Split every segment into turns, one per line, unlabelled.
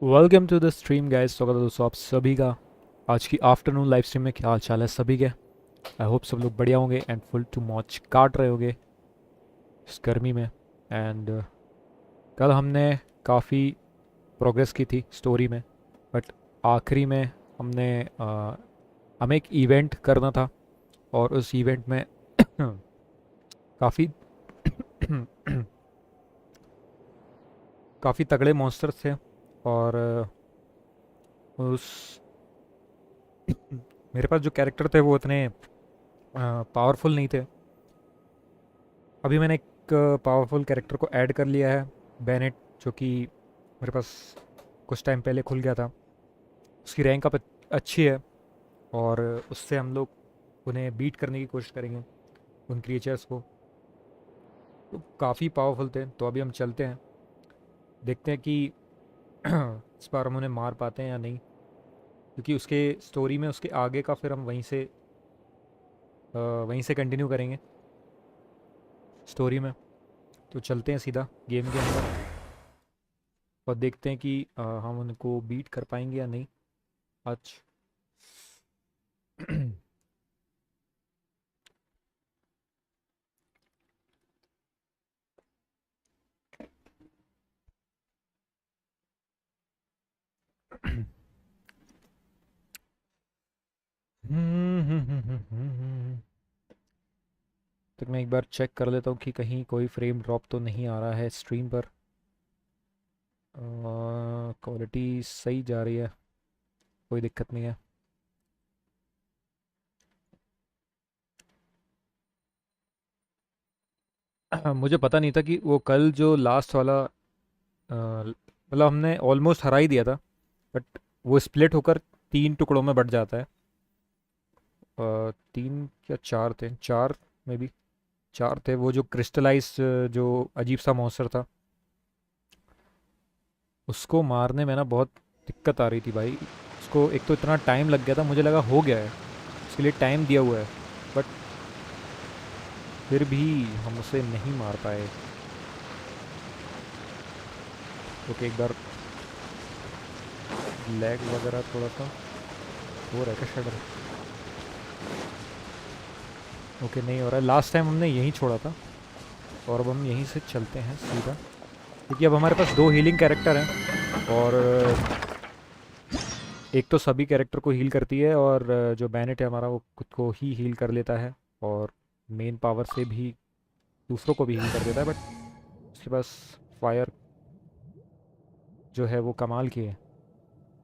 Welcome to the stream guys. स्वागत है दोस्तों आप सभी का आज की आफ्टरनून लाइव स्ट्रीम में। क्या हाल चाल है सभी के? आई होप सब लोग बढ़िया होंगे एंड फुल टू मौज काट रहे होंगे इस गर्मी में। एंड कल हमने काफ़ी प्रोग्रेस की थी स्टोरी में, बट आखिरी में हमने हमें एक इवेंट करना था और उस इवेंट में काफ़ी काफ़ी तगड़े मॉन्स्टर्स थे। और उस मेरे पास जो कैरेक्टर थे वो उतने पावरफुल नहीं थे। अभी मैंने एक पावरफुल कैरेक्टर को ऐड कर लिया है, बेनेट, जो कि मेरे पास कुछ टाइम पहले खुल गया था। उसकी रैंक अप अच्छी है और उससे हम लोग उन्हें बीट करने की कोशिश करेंगे, उन क्रिएचर्स को। तो काफ़ी पावरफुल थे। तो अभी हम चलते हैं, देखते हैं कि इस बार हम उन्हें मार पाते हैं या नहीं, क्योंकि उसके स्टोरी में उसके आगे का फिर हम वहीं से कंटिन्यू करेंगे स्टोरी में। तो चलते हैं सीधा गेम के अंदर और देखते हैं कि हम उनको बीट कर पाएंगे या नहीं आज। तो मैं एक बार चेक कर लेता हूँ कि कहीं कोई फ्रेम ड्रॉप तो नहीं आ रहा है स्ट्रीम पर। क्वालिटी सही जा रही है, कोई दिक्कत नहीं है। मुझे पता नहीं था कि वो कल जो लास्ट वाला मतलब हमने ऑलमोस्ट हरा ही दिया था, बट वो स्प्लिट होकर 3 टुकड़ों में बट जाता है। 3 या 4 थे, 4 में भी 4 थे। वो जो क्रिस्टलाइज, जो अजीब सा मॉन्स्टर था, उसको मारने में ना बहुत दिक्कत आ रही थी भाई। उसको एक तो इतना टाइम लग गया था, मुझे लगा हो गया है, उसके लिए टाइम दिया हुआ है, बट फिर भी हम उसे नहीं मार पाए। ओके, एक बार लैग वगैरह थोड़ा सा हो रहा है क्या शटर? ओके, नहीं हो रहा है। लास्ट टाइम हमने यहीं छोड़ा था और अब हम यहीं से चलते हैं सीधा, क्योंकि अब हमारे पास 2 हीलिंग कैरेक्टर हैं। और एक तो सभी कैरेक्टर को हील करती है, और जो बैनेट है हमारा वो खुद को ही हील कर लेता है और मेन पावर से भी दूसरों को भी हील कर देता है। बट उसके पास फायर जो है वो कमाल की है।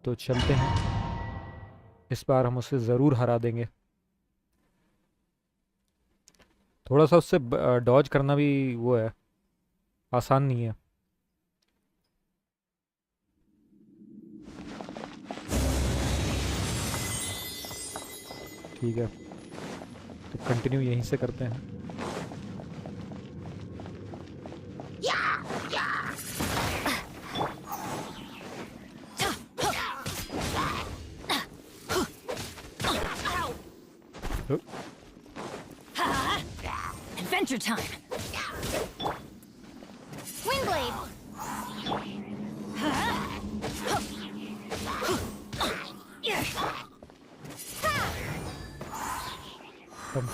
तो चलते हैं, इस बार हम उसे ज़रूर हरा देंगे। थोड़ा सा उससे डॉज करना भी वो है, आसान नहीं है। ठीक है, तो कंटिन्यू यहीं से करते हैं। तो
Adventure time! Windblade!
हम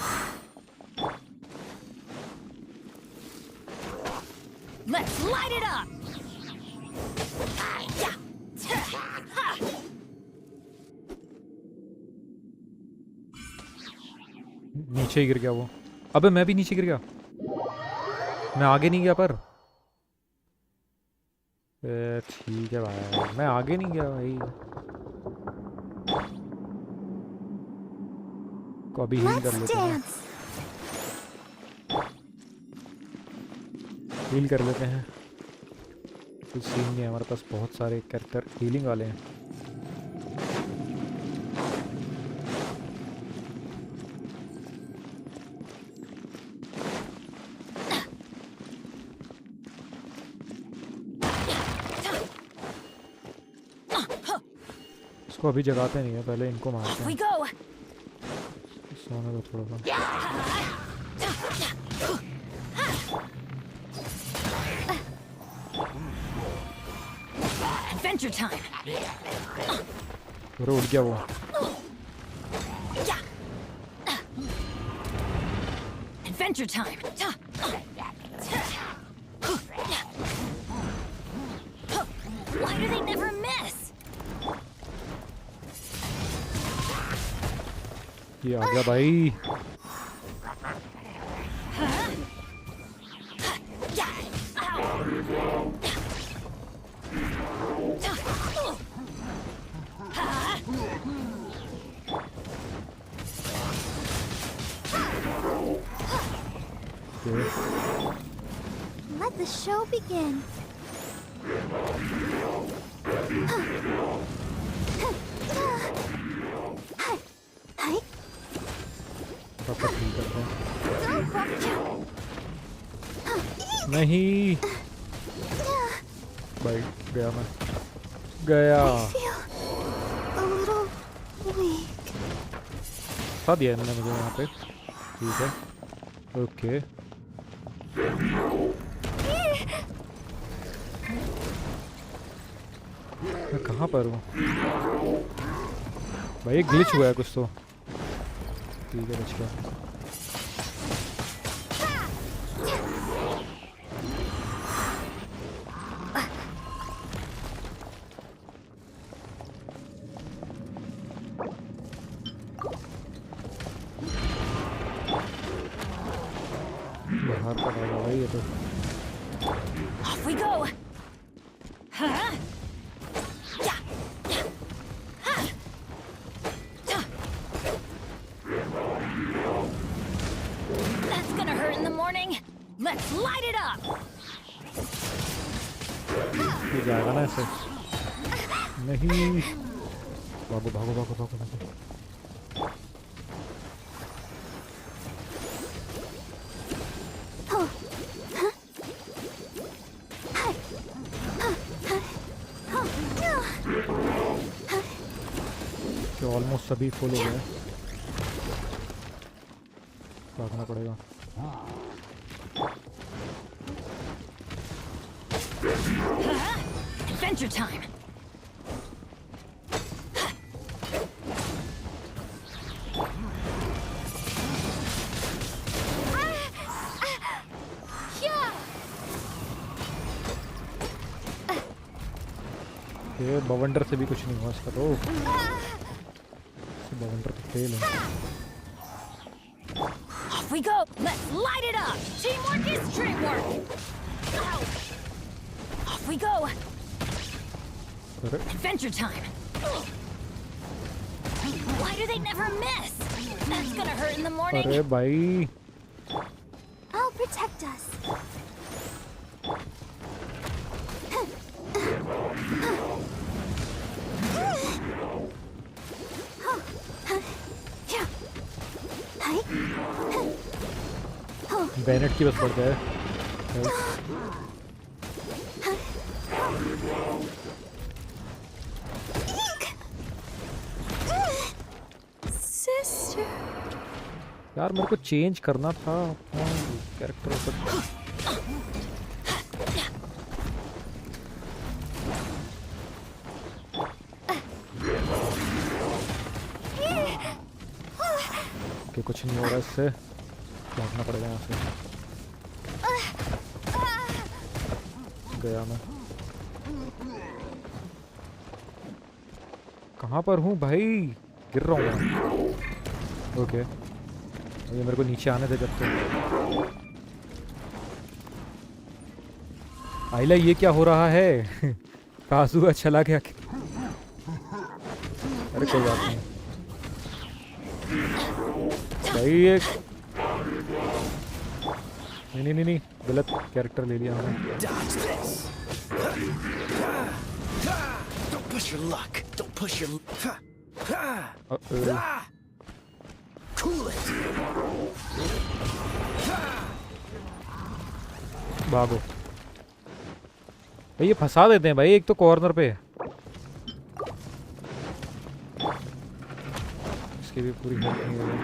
Let's light it up!
नीचे ही गिर गया वो। अबे मैं भी नीचे गिर गया, मैं आगे नहीं गया पर। ठीक है भाई, मैं आगे नहीं गया भाई। को अभी हील कर
Let's
लेते हैं,
dance!
हील कर लेते हैं। कुछ सीन नहीं है, हमारे पास बहुत सारे कैरेक्टर हीलिंग वाले हैं। इसको अभी जगाते नहीं है, पहले इनको मारते
Off we
हैं।
go!
सोने दो थोड़ा सा।
Adventure time.
अरे उड़ गया वो।
Adventure time. Why do they never miss?
ये आ गया भाई।
Let the show begin.
पापा ठीक करते हैं।
Go, Profanity.
नहीं भाई गया मैं गया।
Feel a little weak.
फंसा दिया इन्होंने मुझे यहाँ पे। ठीक है ओके। मैं कहाँ पर हूँ भाई? ग्लिच हुआ है कुछ तो। ठीक है बच गया। बाहर का डाला भाई ये तो।
Off we go. Huh? That's gonna hurt in the morning. Let's light it up.
ये जाएगा ना ऐसे? नहीं भागो भागो भागो भागो भागो। ऑलमोस्ट सभी फुल हो गए। भागना पड़ेगा।
Adventure time.
ये बवंडर से भी कुछ नहीं हुआ इसका तो। बवंडर तो फेल है।
Off we go. Let's light it up. Teamwork is dreamwork. Ow. Off we go.
अरे
Adventure time. Why do they never miss? That's gonna hurt in the morning.
अरे भाई
I'll protect us.
बैनेट की बस पड़ जाए।
Sister.
यार मेरे को चेंज करना था अपना कैरेक्टर पर। कि कुछ नहीं हो रहा इससे। भागना पड़ेगा यहाँ से। गया मैं। कहाँ पर हूँ भाई? गिर रहा हूँ मैं। ओके ये मेरे को नीचे आने दे जब तक। आइला ये क्या हो रहा है? काजुआ चला गया। अरे कोई बात नहीं भाई। ये नहीं नहीं नहीं गलत कैरेक्टर ले लिया हमने।
Dodge this. Don't push your luck. Don't push your. Cool it.
भागो भाई। ये फंसा देते हैं भाई एक तो कॉर्नर पे। इसकी भी पूरी हेल्प नहीं हो रही।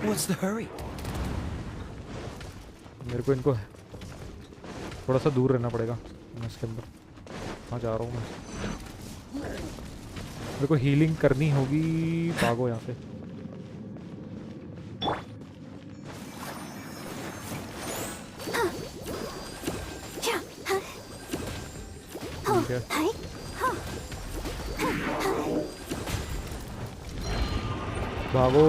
What's the hurry?
मेरे को इनको थोड़ा सा दूर रहना पड़ेगा इसके अंदर। कहाँ जा रहा हूँ मैं? मेरे को हीलिंग करनी होगी। भागो यहाँ से। ठीक है।
Hi.
भागो।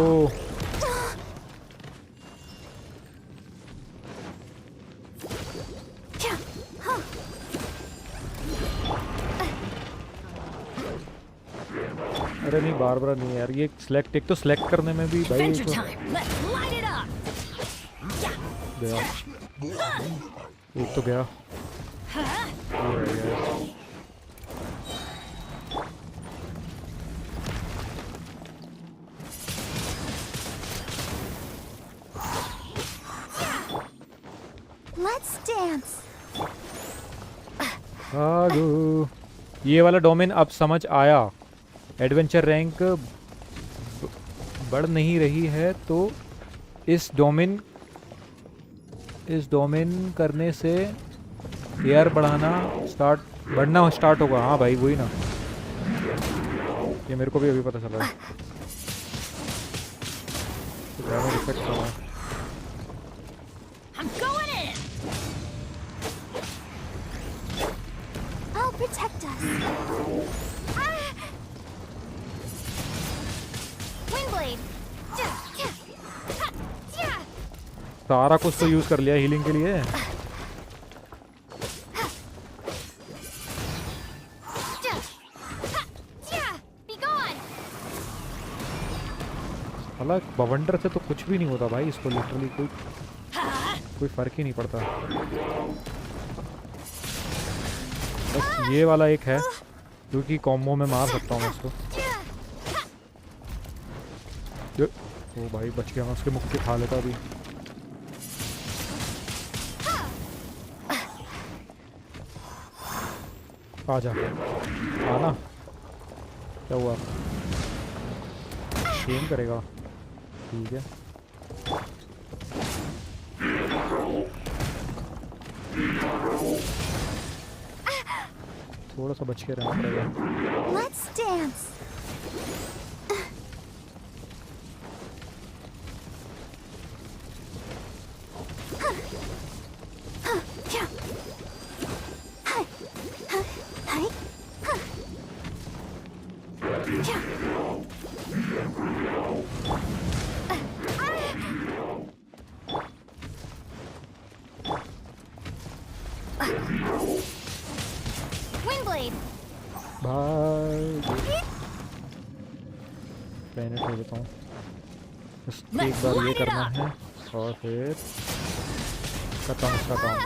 अरे नहीं, बार बार नहीं यार, ये सिलेक्ट, एक तो सिलेक्ट करने में भी भाई
Adventure
तो
time. Let's light it up.
गया, एक तो गया, ये रह गया।
Let's dance.
भागो। ये वाला डोमेन अब समझ आया। एडवेंचर रैंक बढ़ नहीं रही है तो इस डोमेन करने से एयर बढ़ना स्टार्ट होगा। हाँ भाई वही ना, ये मेरे को भी अभी पता चला है। तो ज़्यादा इफेक्ट कर रहा है।
I'm going in.
I'll protect us. Windblade.
सारा कुछ तो यूज़ कर लिया हीलिंग के लिए।
Be gone.
हालांकि बवंडर से तो कुछ भी नहीं होता भाई, इसको लिटरली कोई फर्क ही नहीं पड़ता। बस ये वाला एक है जो कि कॉम्बो में मार सकता हूँ मैं इसको। ओ भाई बच गया मैं, उसके मुक्के खा लेता अभी। आजा आना। क्या हुआ? गेम करेगा? ठीक है। थोड़ा सा बच के रहना पड़ेगा।
Let's dance. Windblade.
भाई पेनेट हो देता हूँ। बस एक बार ये करना है और फिर खत्म इसका काम।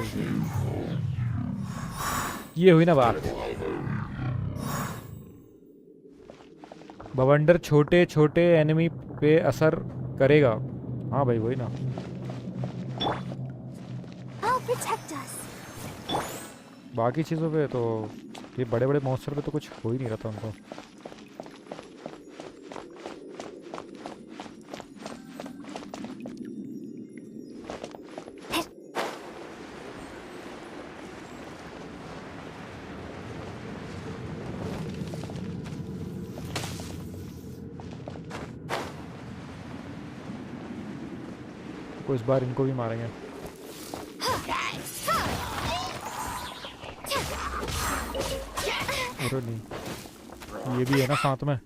ये हुई ना बात। बवंडर छोटे छोटे एनिमी पे असर करेगा। हाँ भाई वही ना।
I'll protect us.
बाकी चीज़ों पे तो, ये बड़े बड़े मॉन्स्टर पे तो कुछ हो ही नहीं रहता उनको। तो इस बार इनको भी मारेंगे। अरे नहीं, ये भी है ना साथ में।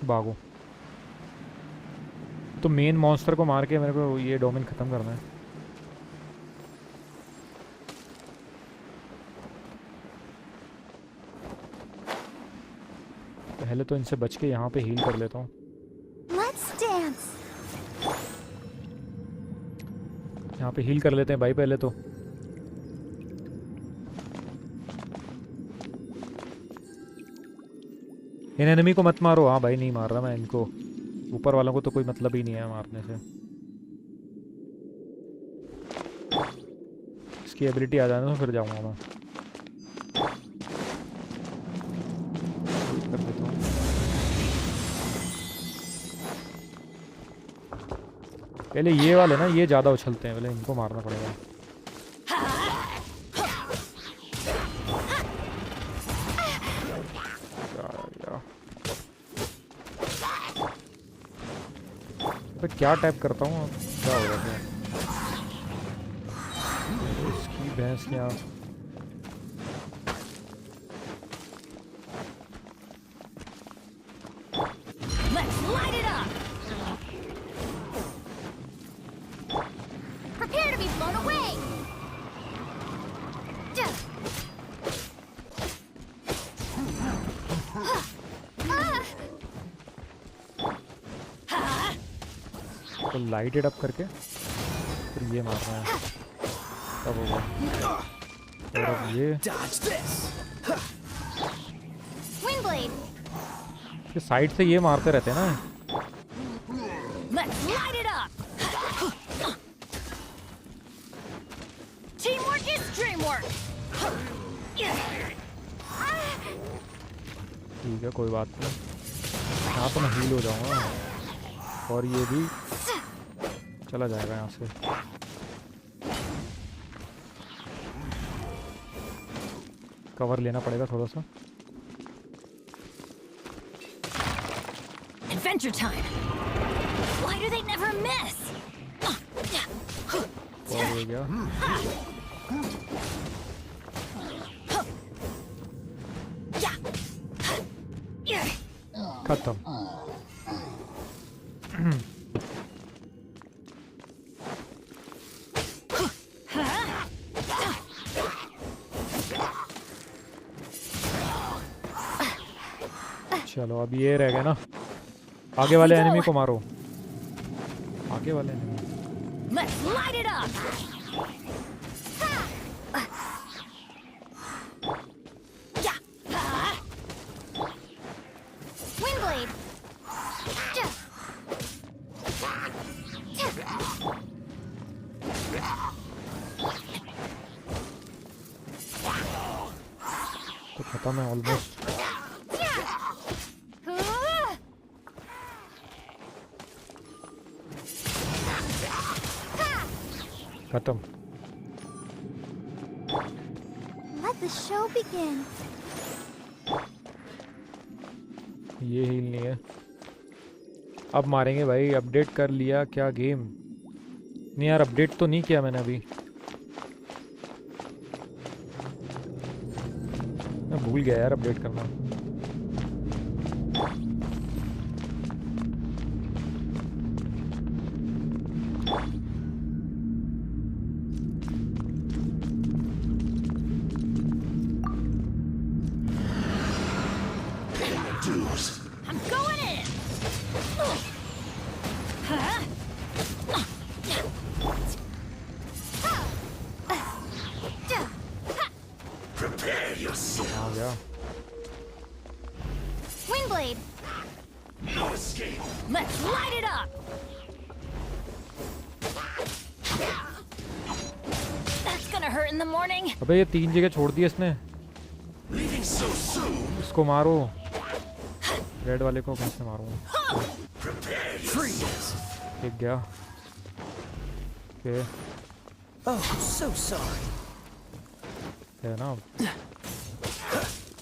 भागो। तो मेन मॉन्स्टर को मार के मेरे को ये डोमेन खत्म करना है। पहले तो इनसे बच के यहाँ पे हील कर लेता हूँ।
Let's dance.
यहाँ पे हील कर लेते हैं भाई पहले तो। इन एनिमी को मत मारो। हाँ भाई नहीं मार रहा मैं इनको, ऊपर वालों को तो कोई मतलब ही नहीं है मारने से। इसकी एबिलिटी आ जाने तो फिर जाऊंगा मैं। कर देता हूँ। पहले ये वाले ना, ये ज़्यादा उछलते हैं, पहले इनको मारना पड़ेगा। तो क्या टाइप करता हूँ, क्या हो जाता है इसकी भैंस क्या।
Let's light it up.
Prepare to be blown away!
तो लाइट इट अप करके फिर ये मारना है, तब होगा। और अब ये
Dodge this.
Windblade!
साइड से ये मारते रहते हैं ना।
Let's light it up. Teamwork is dreamwork.
ठीक है, कोई बात नहीं, यहाँ तो मैं हील हो जाऊँगा और ये भी चला जाएगा यहाँ से। कवर लेना पड़ेगा थोड़ा सा।
Adventure time. Why do they never miss?
और हो गया, खत्म। चलो अब ये रह गया ना, आगे वाले एनिमी को मारो, आगे वाले enemy.
Let's light it up.
Windblade!
तो खत्म है ऑलमोस्ट। खत्म।
Let the show begin.
ये हील नहीं है, अब मारेंगे भाई। अपडेट कर लिया क्या गेम? नहीं यार, अपडेट तो नहीं किया मैंने अभी, मैं भूल गया यार अपडेट करना।
I'm going in.
Prepare yourself.
आ गया।
Windblade!
No escape.
Let's light it up. That's gonna hurt in the morning.
अबे ये 3 जगह छोड़ दिए इसने,
Leaving so soon.
इसको मारो। रेड वाले को कैसे मारूंगा?
Prepare yourself.
एक गया। Okay,
Oh, so sorry.
है ना।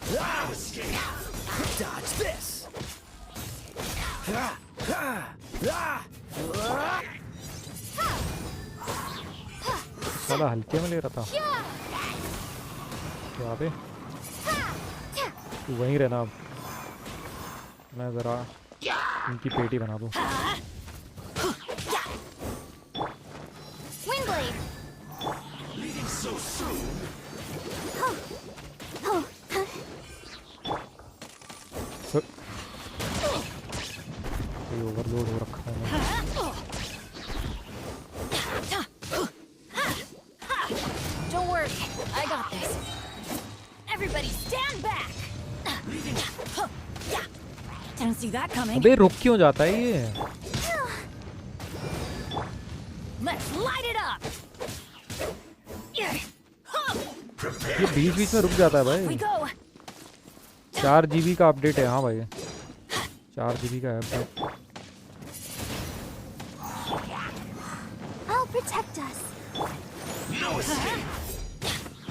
No escape. Dodge this.
साला हल्के में ले रहा था। यहाँ पे तू वहीं रहना, अब मैं ज़रा इनकी पेटी बना दूँ।
Windblade!
Leaving so soon.
ये ओवरलोड हो रखा है मैं।
Don't worry, I got this. Everybody stand back. Didn't see that coming.
अबे रुक क्यों जाता है ये?
Let's light it up.
ये बीच में रुक जाता है
We
भाई।
go.
4 GB का अपडेट है। हाँ भाई, 4 GB का है अपडेट।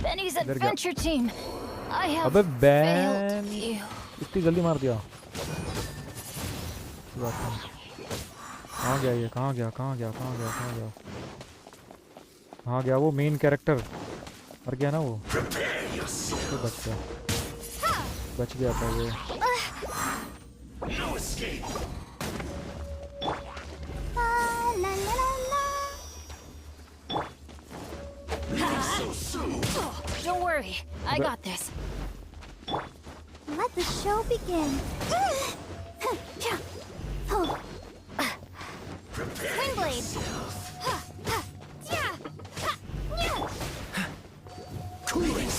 Benny's
इधर गया।
adventure team. I have
अबे
failed
बैन
you.
इतनी जल्दी मार दिया। बात नहीं। कहाँ गया ये? कहाँ गया? कहाँ गया? कहाँ गया? कहाँ गया? कहाँ गया वो मेन कैरेक्टर? मर गया ना वो? तो बच गया। बच गया था ये।
No escape.
La la la la la.
So soon.
Don't worry, I got this.
Let the show begin. Windblade.
Cool it.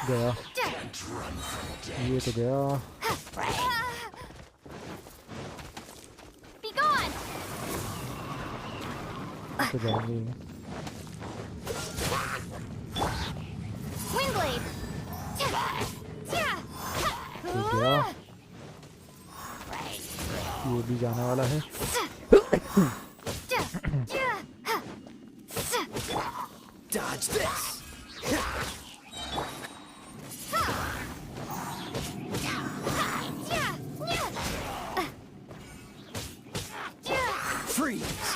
गया। ये तो गया।
Be gone.
तो जाएंगे।
Windblade.
तो गया। ये भी जाने वाला है।
Dodge this. Freeze.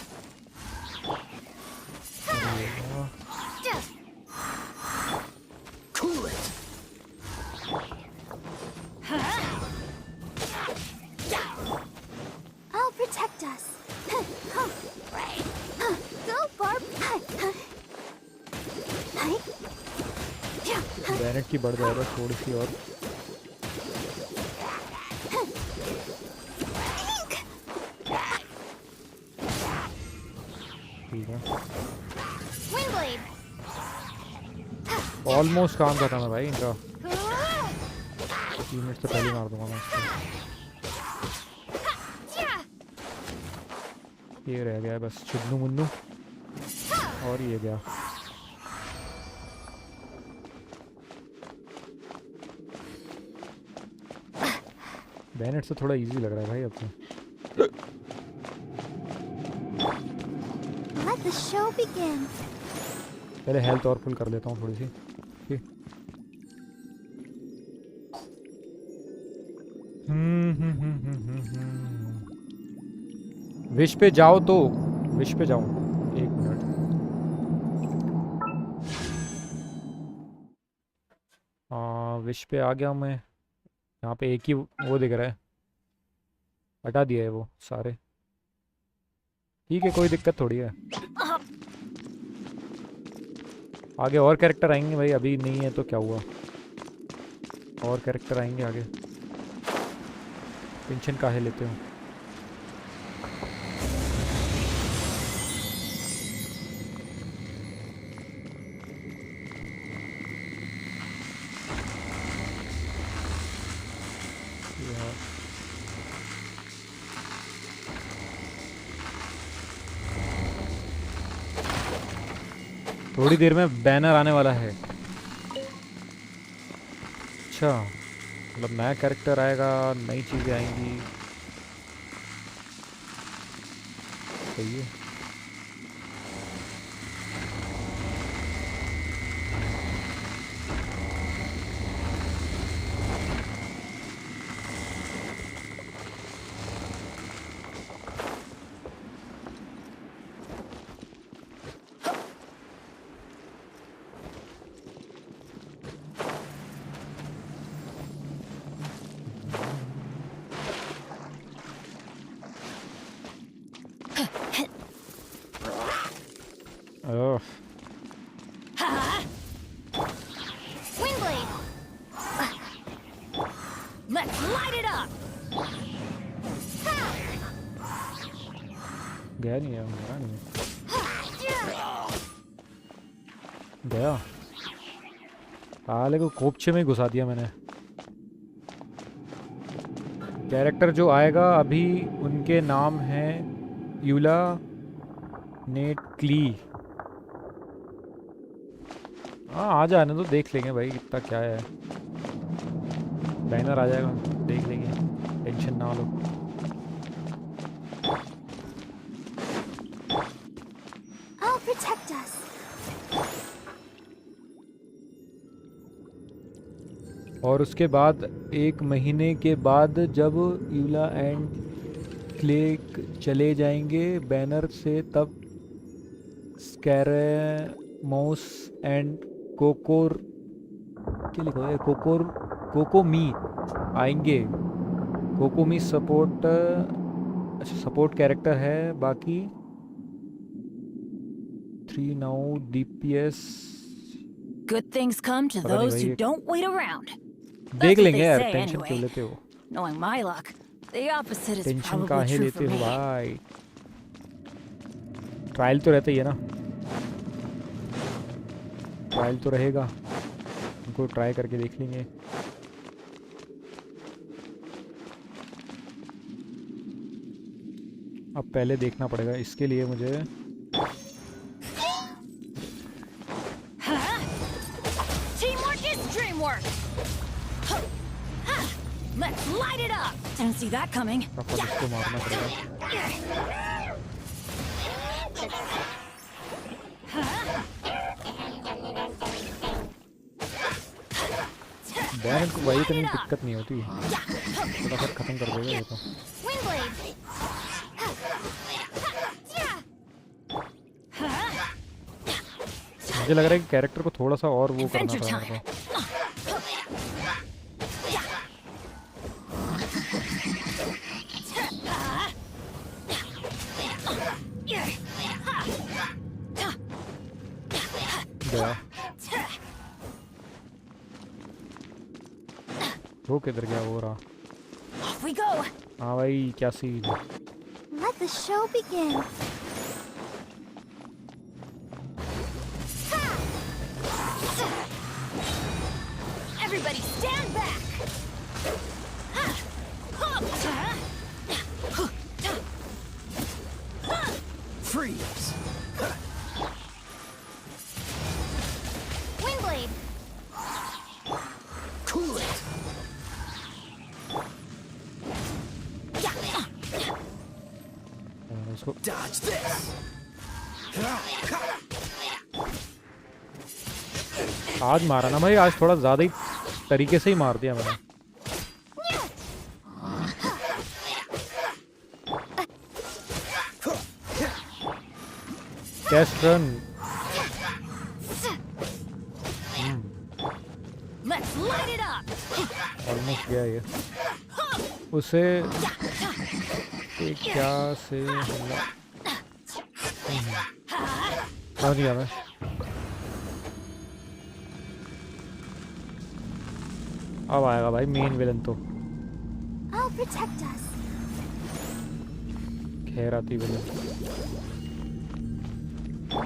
Cool it.
I'll protect us. Go, Barb.
बैनेट की बढ़ जाएगा थोड़ी सी और। ठीक है।
Windblade.
ऑलमोस्ट काम खत्म है भाई इनका। 3 मिनट से पहले मार दूंगा मैं इसको। ये रह गया है बस चुन्नू मुन्नू और ये गया। बैनेट से थोड़ा इजी लग रहा है भाई अब तो।
Let the show begin.
पहले हेल्थ और फुल कर लेता हूँ थोड़ी सी। ठीक। विश पे जाओ तो विश पे जाऊँ। 1 मिनट। विश पे आ गया मैं। यहाँ पे एक ही वो दिख रहा है। हटा दिया है वो सारे। ठीक है कोई दिक्कत थोड़ी है। आगे और कैरेक्टर आएंगे भाई अभी नहीं है तो क्या हुआ। और कैरेक्टर आएंगे आगे। टेंशन काहे लेते हो? थोड़ी देर में बैनर आने वाला है। अच्छा मतलब नया कैरेक्टर आएगा, नई चीज़ें आएंगी। सही है। ओह
Windblade. Let's light it up.
गया नहीं है, गया नहीं है। गया साले को कोपचे में ही घुसा दिया मैंने। कैरेक्टर जो आएगा अभी उनके नाम हैं यूला नेट क्ली। हाँ आ जाने तो देख लेंगे भाई कितना क्या है। बैनर आ जाएगा देख लेंगे, टेंशन ना लो।
protect us.
और उसके बाद 1 महीने के बाद जब यूला एंड क्लेक चले जाएंगे बैनर से, तब स्कैरेमोस एंड कोकोर, क्या लिखा है, कोकोमी आएंगे। कोकोमी सपोर्ट, अच्छा सपोर्ट कैरेक्टर है। बाकी 3 now DPS।
Good things come to
पता नहीं
those
भाई,
who
ये
don't wait around.
देख
That's what
लेंगे
they
यार,
say
टेंशन क्यों
anyway.
लेते हो?
Knowing my luck, the opposite is
tension
probably
काहे
true
लेते
for
हो
me.
भाई? ट्रायल तो रहता ही है ना, ट्रायल तो रहेगा, उनको ट्राई करके देख लेंगे। अब पहले देखना पड़ेगा इसके लिए मुझे।
Teamwork is dreamwork. Let's light it up. Didn't see that coming.
फटाफट इसको मारना पड़ेगा। बैन को भाई इतनी दिक्कत नहीं होती, फटाफट खत्म कर देगा ये तो।
Windblade.
मुझे लग रहा है कि कैरेक्टर को थोड़ा सा और वो करना
Adventure
पड़ेगा मेरे
time.
को। गया वो किधर गया, वो रहा।
Off we go.
हाँ भाई, क्या scene.
Let the show begin.
Everybody stand back.
Freeze.
Windblade.
Cool it.
इसको
Dodge this.
आज मारा ना भाई, आज थोड़ा ज़्यादा ही तरीके से ही मार दिया मैंने। Test run.
Let's light it up.
Almost गया ये। उसे एक क्या से हमला, समझ गया मैं। अब आएगा भाई मेन विलन तो।
I'll protect us.
खैर आती विलन।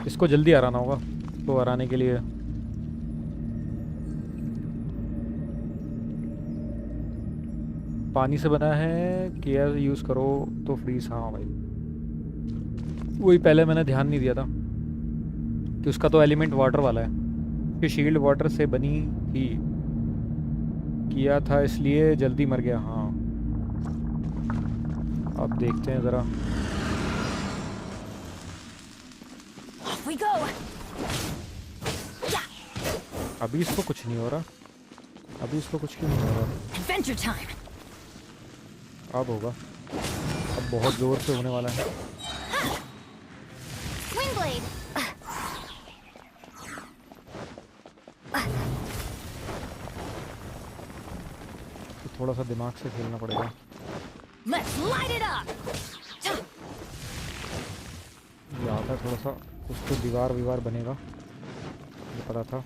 इसको जल्दी हराना होगा, तो हराने के लिए पानी से बना है, केयर यूज़ करो तो फ्रीज। हाँ भाई, वही पहले मैंने ध्यान नहीं दिया था कि उसका तो एलिमेंट वाटर वाला है, कि शील्ड वाटर से बनी थी, किया था इसलिए जल्दी मर गया। हाँ, अब देखते हैं ज़रा।
Off we go.
अभी इसको कुछ नहीं हो रहा, अभी इसको कुछ क्यों नहीं हो रहा?
Adventure time.
अब होगा, अब बहुत ज़ोर से होने वाला है।
Windblade.
तो थोड़ा सा दिमाग से खेलना पड़ेगा।
Let's light it up.
ये आता है थोड़ा सा, उसको दीवार बनेगा, मुझे पता था।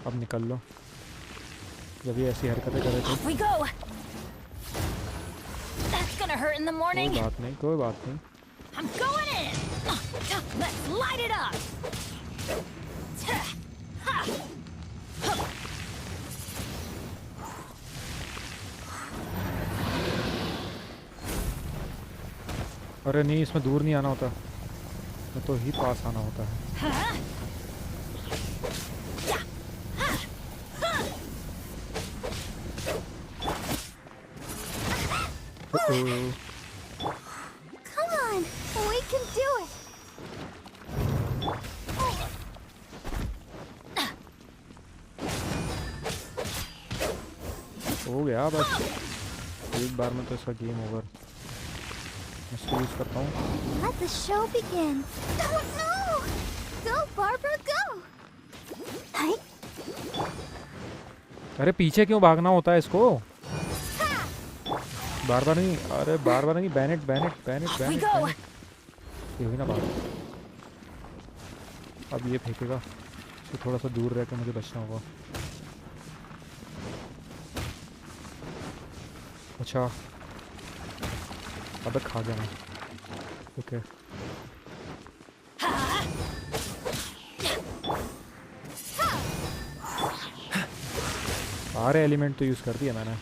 अब निकल लो, जब ये ऐसी हरकतें कर रहे थे।
Off we go. That's gonna hurt in the
कोई
morning.
बात नहीं, कोई बात नहीं।
I'm going in. Let's light it up.
अरे नहीं, इसमें दूर नहीं आना होता, इसमें तो ही पास आना होता है। ओ,
can do it.
हो गया बस, एक बार में तो इसका गेम ओवर। मैं इसको यूज़ करता हूँ।
Let the show begin. Oh no! Go, Barbara, go! Hi.
अरे पीछे क्यों भागना होता है इसको? बार बार नहीं, अरे बार बार नहीं, बैनेट बैनेट बैनेट
Off we
बैनेट
go.
बैनेट। ये हुई ना बात। अब ये फेंकेगा, तो थोड़ा सा दूर रह के मुझे बचना होगा। अच्छा, अब खा गया मैं। ओके, सारे एलिमेंट तो यूज़ कर दिया मैंने।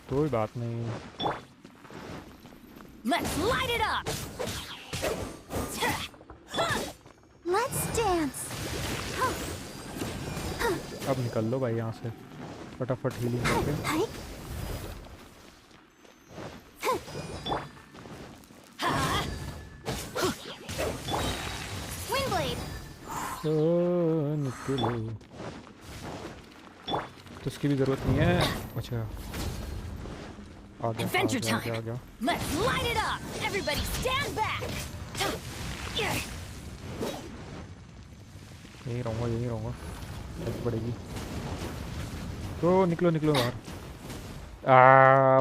कोई बात नहीं।
Let's light it up.
Let's dance.
अब निकल लो भाई यहाँ से, फटाफट हीलिंग करके।
Hi. Windblade.
निकलो, तो उसकी भी ज़रूरत नहीं है। अच्छा, आ गया,
Adventure
आ गया, आ
time.
गया।
Let's light it up. Everybody stand back.
यहीं रहूँगा, यहीं रहूँगा, जरूरत पड़ेगी तो निकलो निकलो बाहर।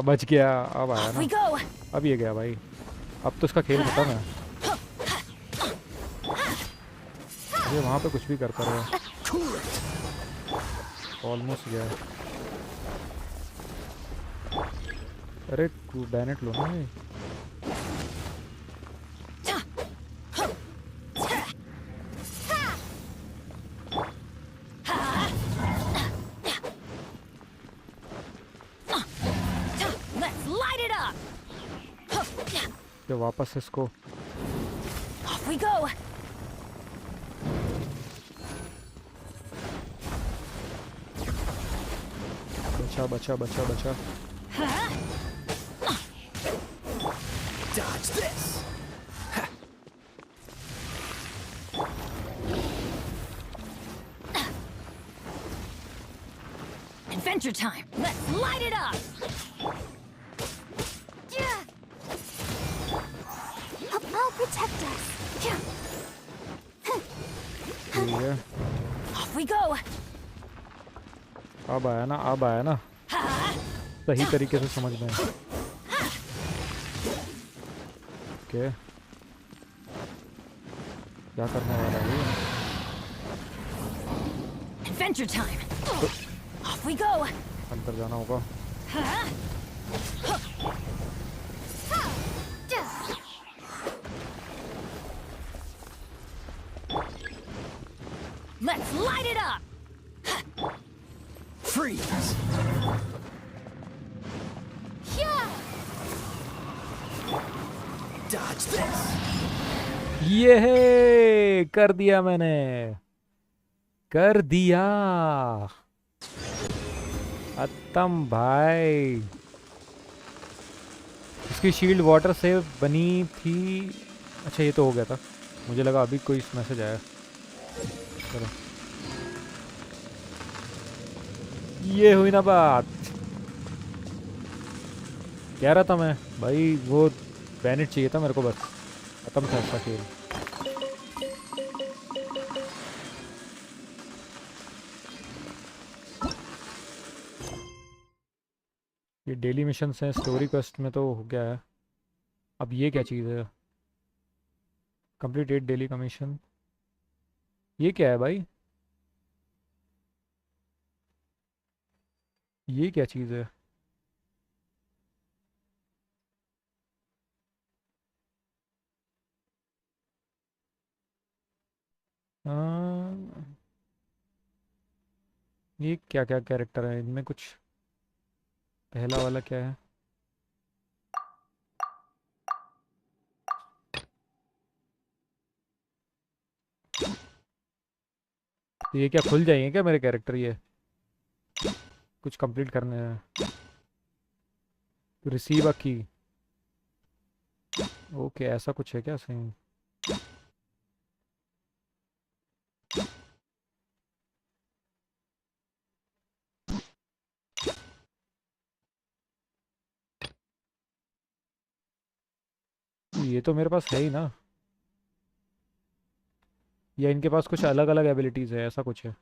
बच गया। अब आया
Off
ना,
we go.
अब ये गया भाई। अब तो इसका खेल खत्म है। ये वहाँ पे कुछ भी करता रहे। ऑलमोस्ट गया। अरे बैनेट लो ना ये।
Let's light it up.
तो वापस इसको।
Off we go.
बचा बचा बचा बचा।
Dodge this.
Adventure time. Let's light it up.
I'll protect us.
ठीक है,
Off we go.
अब आया ना, अब आया ना, सही तरीके से समझ में। ओके, क्या करने वाला है ये?
Adventure time. Off we go.
अंदर जाना होगा।
Let's light it up.
Freeze. Dodge this.
ये है, कर दिया मैंने, कर दिया। खत्म भाई। इसकी शील्ड वाटर से बनी थी। अच्छा, ये तो हो गया था, मुझे लगा अभी कोई मैसेज आया। चलो, ये हुई ना बात। कह रहा था मैं भाई, वो बैनेट चाहिए था मेरे को, बस खत्म था इसका खेल। ये डेली मिशंस हैं, स्टोरी क्वेस्ट में तो हो गया है। अब ये क्या चीज़ है? Complete 8 daily commission. ये क्या है भाई? ये क्या चीज़ है? हाँ, ये क्या क्या कैरेक्टर है इनमें? कुछ पहला वाला क्या है? तो ये क्या खुल जाएंगे क्या मेरे कैरेक्टर? ये कुछ कंप्लीट करने हैं। रिसीव अ की। ओके, ऐसा कुछ है क्या सही? ये तो मेरे पास है ही ना, या इनके पास कुछ अलग अलग एबिलिटीज़ है, ऐसा कुछ है?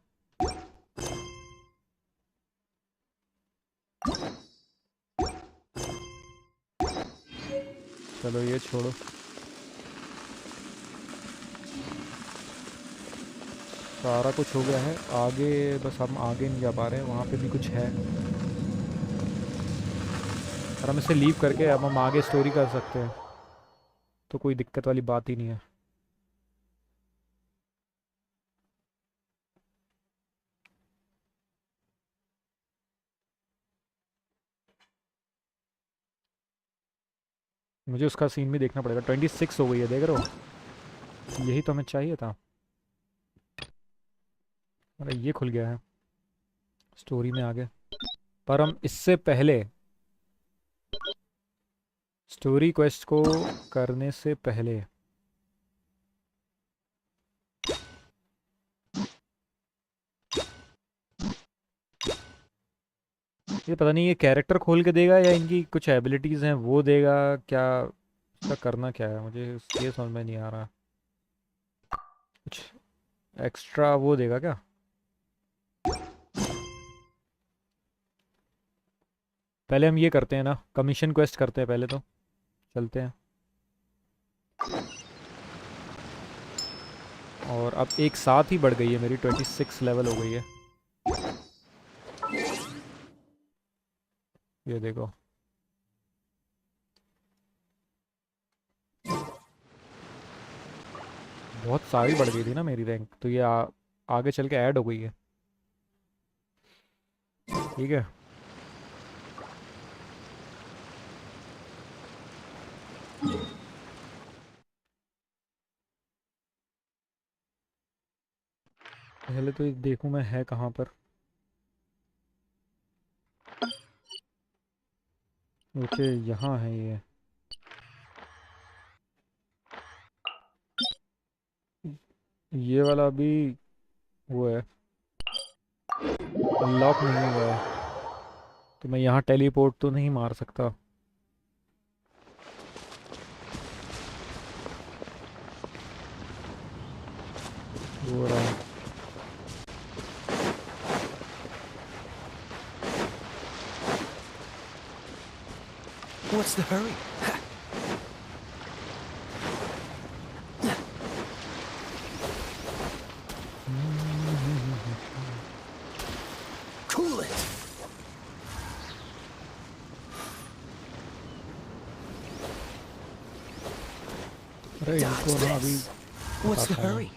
चलो ये छोड़ो, सारा कुछ हो गया है। आगे बस हम आगे नहीं जा पा रहे हैं, वहाँ पे भी कुछ है। और हम इसे लीव करके अब हम आगे स्टोरी कर सकते हैं, तो कोई दिक्कत वाली बात ही नहीं है। मुझे उसका सीन भी देखना पड़ेगा। 26 हो गई है, देख रहे हो? यही तो हमें चाहिए था। अरे ये खुल गया है स्टोरी में आगे। पर हम इससे पहले, स्टोरी क्वेस्ट को करने से पहले, ये पता नहीं ये कैरेक्टर खोल के देगा या इनकी कुछ एबिलिटीज़ हैं वो देगा क्या? इसका करना क्या है मुझे ये समझ में नहीं आ रहा। कुछ एक्स्ट्रा वो देगा क्या? पहले हम ये करते हैं ना, कमीशन क्वेस्ट करते हैं पहले, तो चलते हैं। और अब एक साथ ही बढ़ गई है मेरी, 26 लेवल हो गई है। ये देखो, बहुत सारी बढ़ गई थी ना मेरी रैंक, तो ये आगे चल के ऐड हो गई है। ठीक है। पहले तो ये देखूं मैं है कहाँ पर। ओके, यहाँ है ये। ये वाला भी वो है, अनलॉक नहीं हुआ है, तो मैं यहाँ टेलीपोर्ट तो नहीं मार सकता। वो रहा।
What's the hurry? Cool it.
अरे इनको ना अभी
What's the
बताता हूँ।
hurry?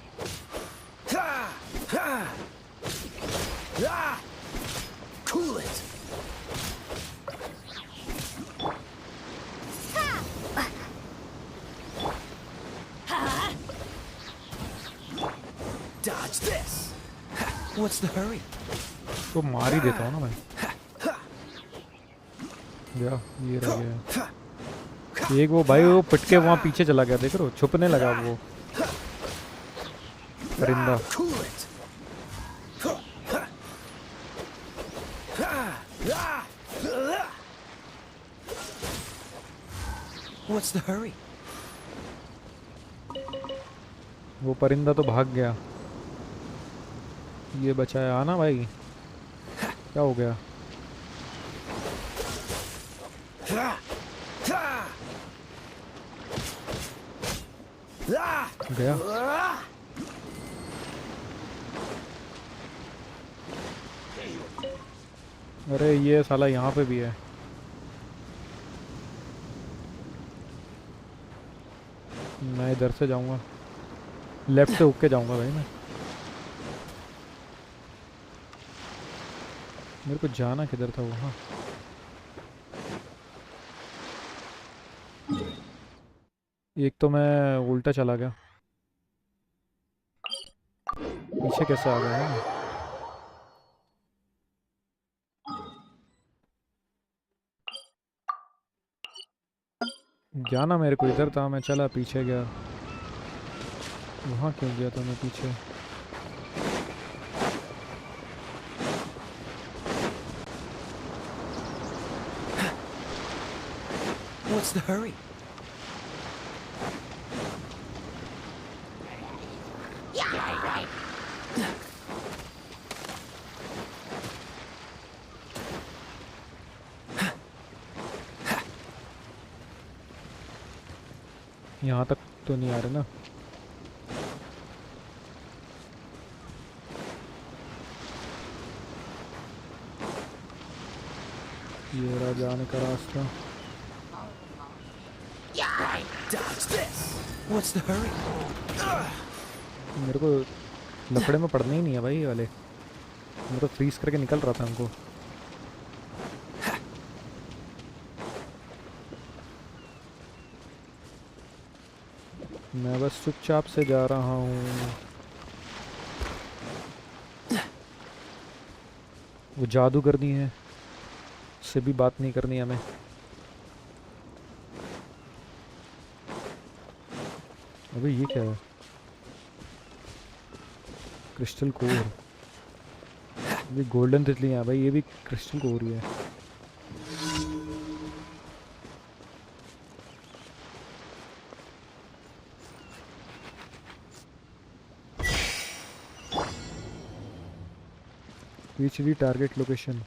Ha! Ha! Ah! Cool it. Dodge this. What's the hurry?
तो मार ही देता हूँ ना मैं। गया, ये रह गया। एक वो भाई वो पिट के वहाँ पीछे चला गया, देख रहे हो? छुपने लगा वो परिंदा।
Cool it. What's the hurry?
वो परिंदा तो भाग गया, ये बचाया। आना भाई, क्या हो गया? गया। अरे ये साला यहाँ पे भी है। मैं इधर से जाऊंगा, लेफ्ट से होके के जाऊंगा भाई मैं। मेरे को जाना किधर था वहाँ? एक तो मैं उल्टा चला गया, पीछे कैसे आ गया है? जाना मेरे को इधर था, मैं चला पीछे गया। वहाँ क्यों गया था मैं पीछे?
What's the hurry?
यहाँ तक तो नहीं आ रहे ना? ये रहा जाने का रास्ता।
Dodge this. What's the hurry?
मेरे को लफड़े में पड़ना ही नहीं है भाई ये वाले। मैं तो फ्रीज करके निकल रहा था हमको। मैं बस चुपचाप से जा रहा हूँ। वो जादूगरनी है, उससे भी बात नहीं करनी हमें। अबे ये क्या है? Crystal core. ये गोल्डन तितलियाँ हैं भाई, ये भी क्रिस्टल कोर ही है। Reach the target location.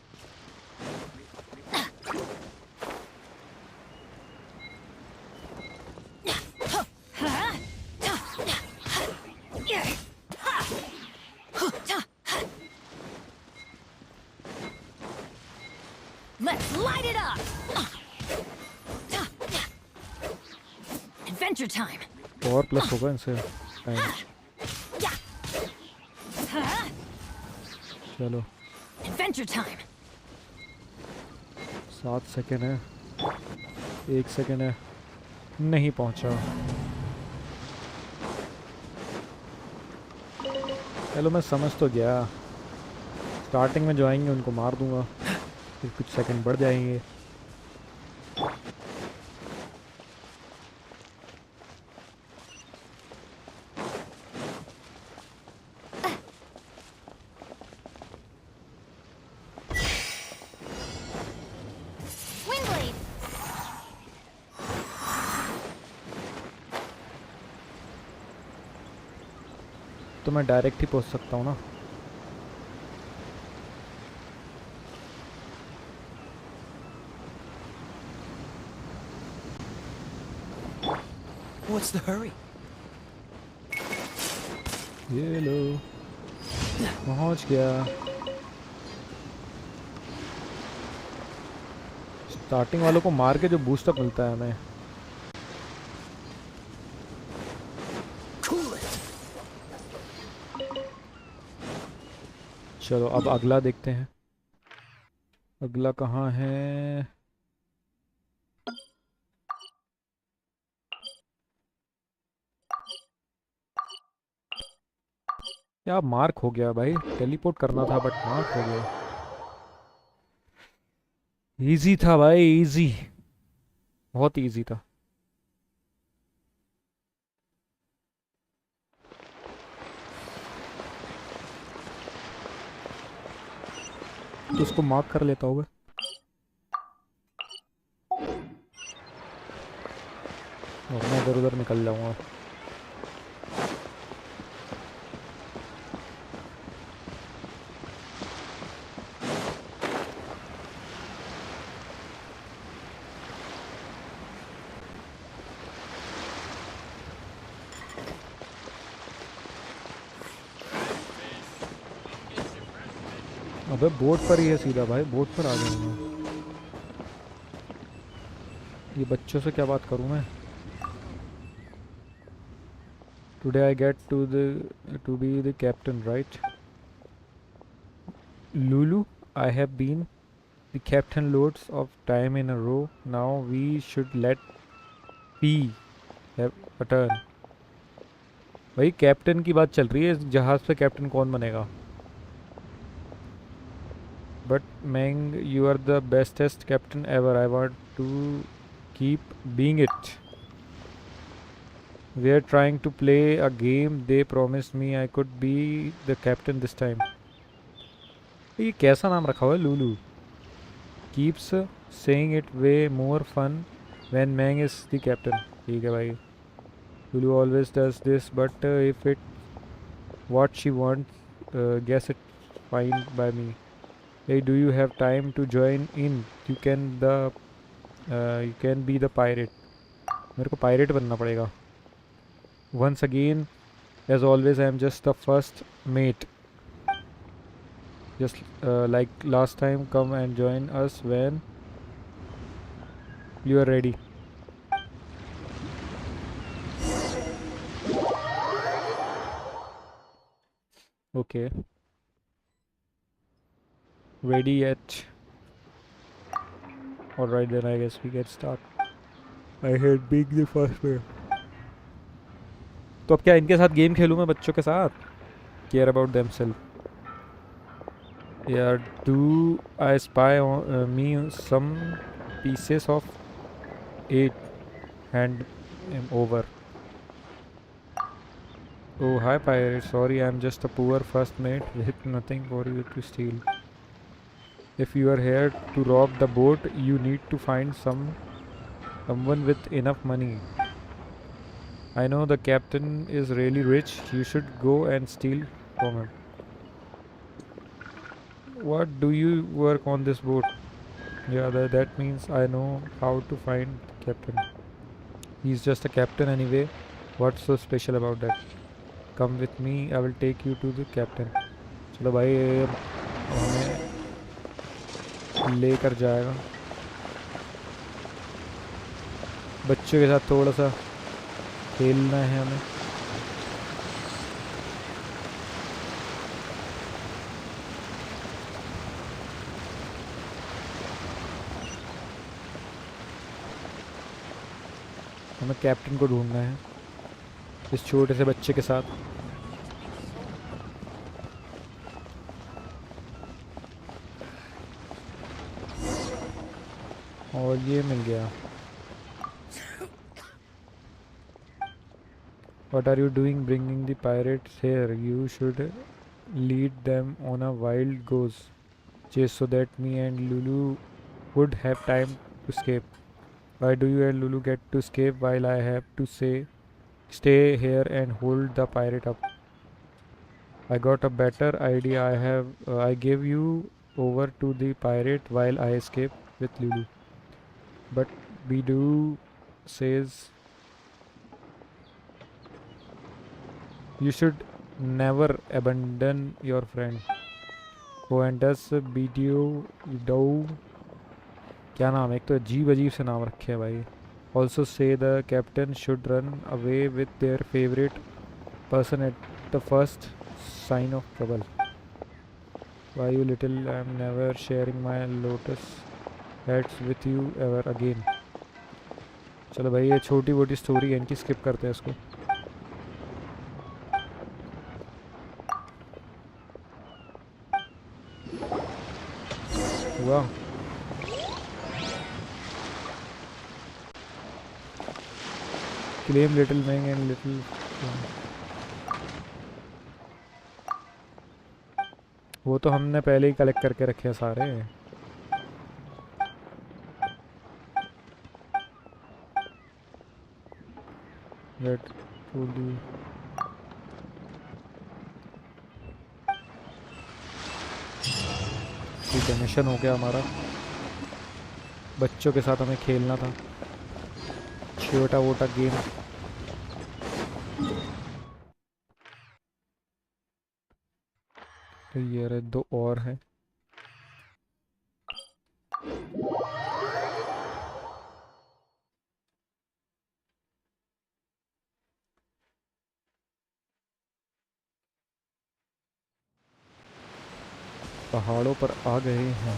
Let's light it up! Adventure time!
और प्लस होगा इनसे टाइम। चलो
Adventure time!
7 सेकेंड है, 1 सेकेंड है, नहीं पहुंचा। चलो मैं समझ तो गया, स्टार्टिंग में जो आएंगे उनको मार दूंगा, फिर कुछ सेकंड बढ़ जाएंगे।
Windblade.
तो मैं डायरेक्ट ही पहुंच सकता हूँ ना?
What's the hurry?
ये लो, पहुंच गया। स्टार्टिंग वालों को मार के जो बूस्टअप मिलता है हमें।
Cool it.
चलो अब अगला देखते हैं, अगला कहाँ है? क्या मार्क हो गया भाई? टेलीपोर्ट करना था बट मार्क हो गया। इजी था भाई, इजी, बहुत इजी था। तो उसको मार्क कर लेता होगा। और मैं इधर उधर निकल जाऊंगा। अबे बोट पर ही है सीधा भाई, बोट पर आ गया मैं। ये बच्चों से क्या बात करूं मैं? Today I get to be the captain right? Lulu, I have been the captain loads of time in a row. Now we should let P have a turn. भाई कैप्टन की बात चल रही है, इस जहाज पे कैप्टन कौन बनेगा? But Meng, you are the bestest captain ever. I want to keep being it. We are trying to play a game. They promised me I could be the captain this time. ये कैसा नाम रखा हुआ है Lulu? Keeps saying it way more fun when Mang is the captain. ठीक है भाई. Lulu always does this, but if it what she wants, guess it fine by me. Hey, do you have time to join in? You can be the pirate. मेरे को pirate बनना पड़ेगा. Once again, as always, I am just the first mate. Just like last time, come and join us when you are ready. Okay. Ready yet? Alright then, I guess we get start. I hate being the first player. तो अब क्या इनके साथ game खेलूँ मैं बच्चों के साथ? Care about themselves. Yeah, do I spy on me some pieces of 8 hand over? Oh, hi pirate. Sorry, I'm just a poor first mate with nothing for you to steal. If you are here to rob the boat, you need to find someone with enough money. I know the captain is really rich. You should go and steal from him. What do you work on this boat? Yeah, that means I know how to find the captain. He's just a captain anyway. What's so special about that? Come with me, I will take you to the captain. चलो भाई हमें लेकर जाएगा. बच्चों के साथ थोड़ा सा खेलना है हमें. हमें कैप्टन को ढूंढना है इस छोटे से बच्चे के साथ. और ये मिल गया. What are you doing bringing the pirates here? You should lead them on a wild goose chase so that me and Lulu would have time to escape. Why do you and Lulu get to escape while I have to stay here and hold the pirate up? I got a better idea. I gave you over to the pirate while I escape with Lulu. But Bidu says you should never abandon your friend. Oh, and does Bidu क्या नाम है? एक तो अजीब अजीब से नाम रखे हैं भाई. Also say the captain should run away with their favorite person at the first sign of trouble. Why you little? I'm never sharing my lotus hats with you ever again. चलो भाई ये छोटी मोटी स्टोरी है इनकी, skip करते हैं इसको. वाह claim little Meng and little वो तो हमने पहले ही कलेक्ट करके रखे हैं सारे. That fully ठीक है, मिशन हो गया हमारा. बच्चों के साथ हमें खेलना था छोटा वोटा गेम. तो ये रहे 2 और हैं. पहाड़ों पर आ गए हैं.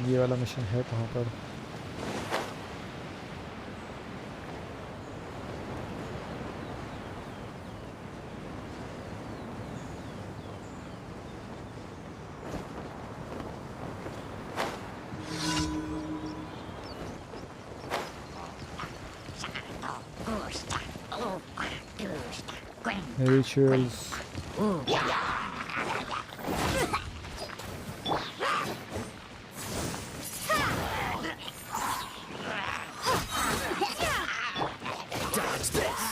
ये वाला मिशन है कहाँ पर? Rituals.
Dodge this.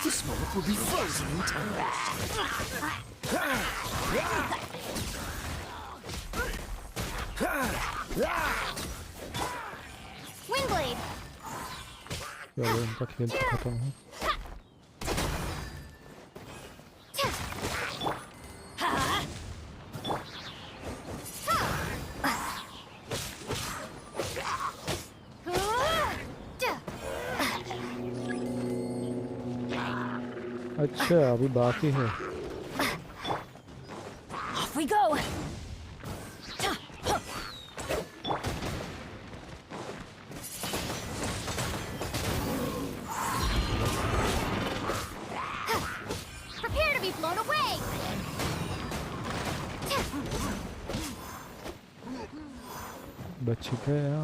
This moment will be frozen in time.
Windblade.
चलो इनका खेल तो खत्म है. अच्छा अभी बाकी है.
Off we go.
Prepare to be blown away.
बच गया.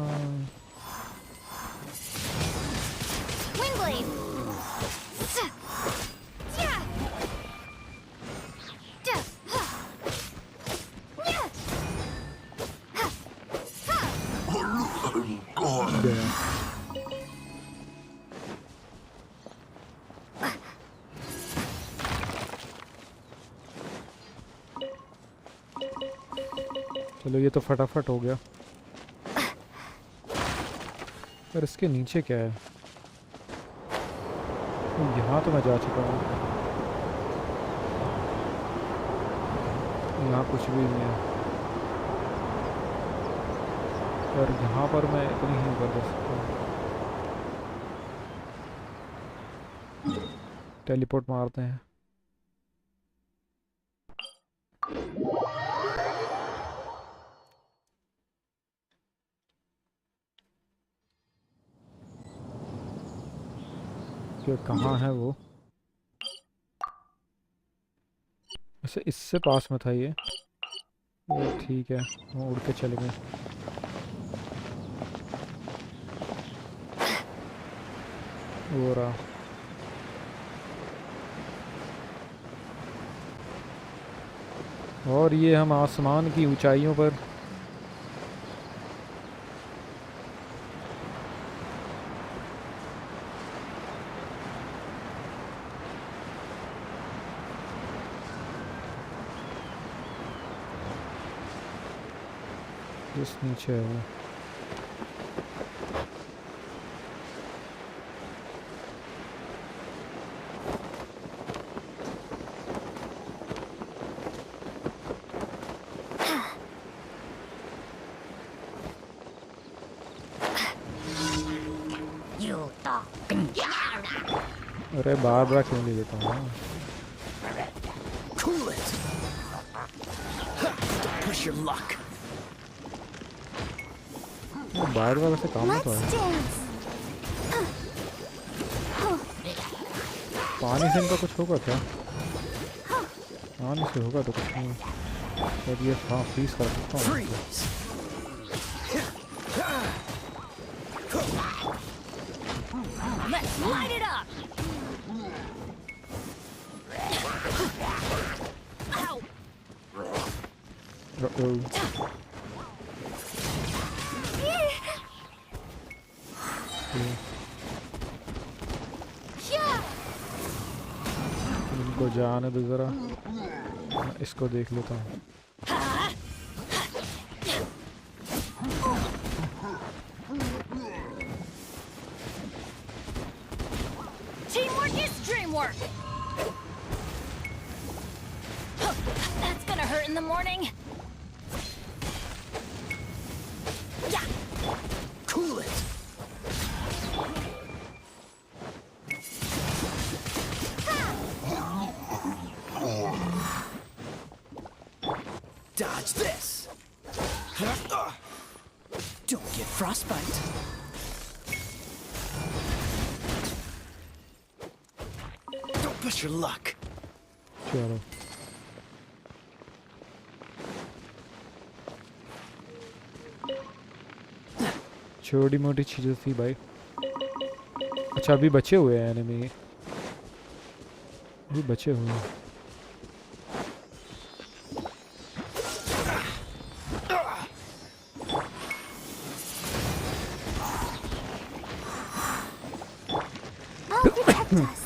Windblade.
गया. चलो ये तो फटाफट हो गया. पर इसके नीचे क्या है? यहाँ तो मैं जा चुका हूँ. यहाँ कुछ भी नहीं है. पर यहाँ पर मैं इतनी ही ऊपर जा सकता हूँ. टेलीपोर्ट मारते हैं. कि कहाँ है वो? वैसे इससे पास में था ये. वो ठीक है, वो उड़ के चले गए. वो रहा. और ये हम आसमान की ऊंचाइयों पर. जिस नीचे है वो. अरे बार बार क्यों ले लेता हूँ?
Cool it. Don't push your luck.
बार बार वैसे काम
Let's
तो है.
dance.
पानी से इनका कुछ होगा क्या? पानी से होगा तो कुछ नहीं. और ये हाँ फ्रीज कर सकता हूँ.
Freeze.
Let's light it up. Ow.
Uh-oh. इनको जाने दो जरा. मैं इसको देख लेता हूँ.
Teamwork is dreamwork. That's gonna hurt in the morning. Yeah.
Cool it. Dodge this. Don't get frostbite. Don't push your luck.
चलो. छोटी मोटी चीज़ें थी भाई. अच्छा अभी बचे हुए हैं एनिमी. ये बचे हुए हैं।
I'll protect us.